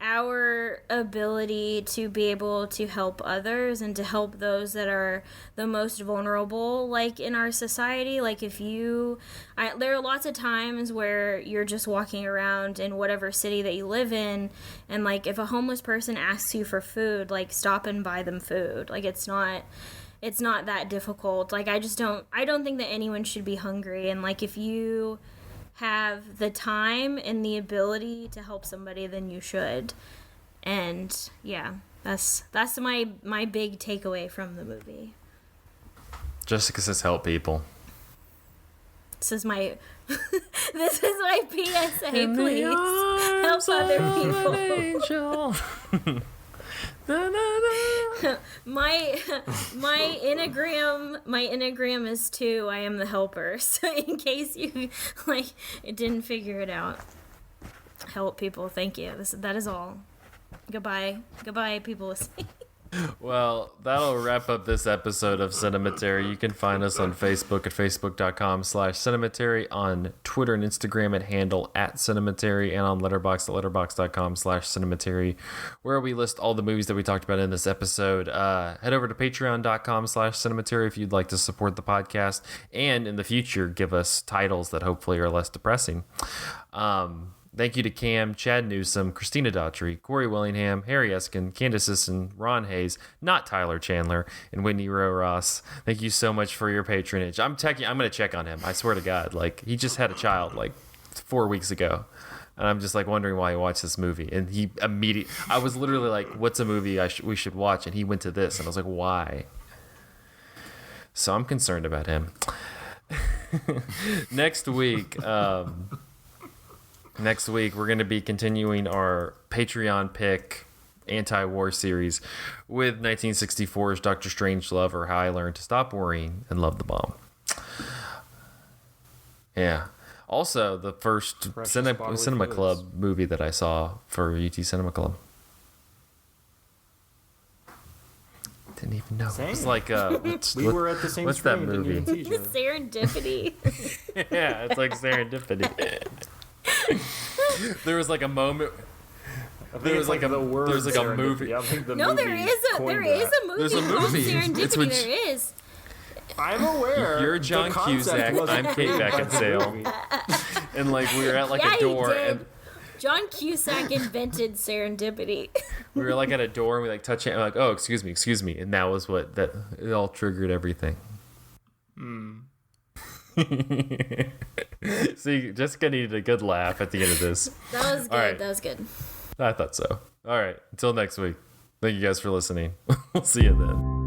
our ability to be able to help others and to help those that are the most vulnerable, like, in our society. Like, there are lots of times where you're just walking around in whatever city that you live in, and, like, if a homeless person asks you for food, like, stop and buy them food. Like, it's not that difficult. Like, I don't think that anyone should be hungry, and, like, if you have the time and the ability to help somebody, then you should. And yeah, that's my big takeaway from the movie. Jessica says help people. This is my PSA, please. Help other people. my enneagram is 2. I am the helper. So in case you didn't figure it out, help people. Thank you. That is all. Goodbye, people listening. Well, that'll wrap up this episode of Cinematary. You can find us on Facebook at facebook.com/Cinematary, on Twitter and Instagram at handle @Cinematary, and on Letterboxd at letterboxd.com/Cinematary, where we list all the movies that we talked about in this episode. Head over to patreon.com/Cinematary if you'd like to support the podcast, and in the future, give us titles that hopefully are less depressing. Thank you to Cam, Chad Newsom, Christina Daughtry, Corey Willingham, Harry Eskin, Candace Sisson, Ron Hayes, not Tyler Chandler, and Whitney Rowe Ross. Thank you so much for your patronage. I'm going to check on him. I swear to God. Like, he just had a child like 4 weeks ago. And I'm just like wondering why he watched this movie. And he I was literally like, what's a movie we should watch? And he went to this. And I was like, why? So I'm concerned about him. Next week, we're going to be continuing our Patreon pick anti-war series with 1964's Dr. Strangelove, or How I Learned to Stop Worrying and Love the Bomb. Yeah. Also, the first Cinema Club movie that I saw for UT Cinema Club. Didn't even know. Same. It's like we were at the same. What's that movie? Serendipity. Yeah, it's like Serendipity. There was like a moment. There was like a movie. No, there is a movie. There's a movie. Serendipity. There is. I'm aware. You're John Cusack. I'm Kate Beckinsale. And like we were at like a door, and John Cusack invented serendipity. We were like at a door, and we like touch it, and we're like, oh, excuse me, and that was it all triggered everything. See, Jessica needed a good laugh at the end of this. That was good. Right. That was good. I thought so. All right. Until next week. Thank you guys for listening. We'll see you then.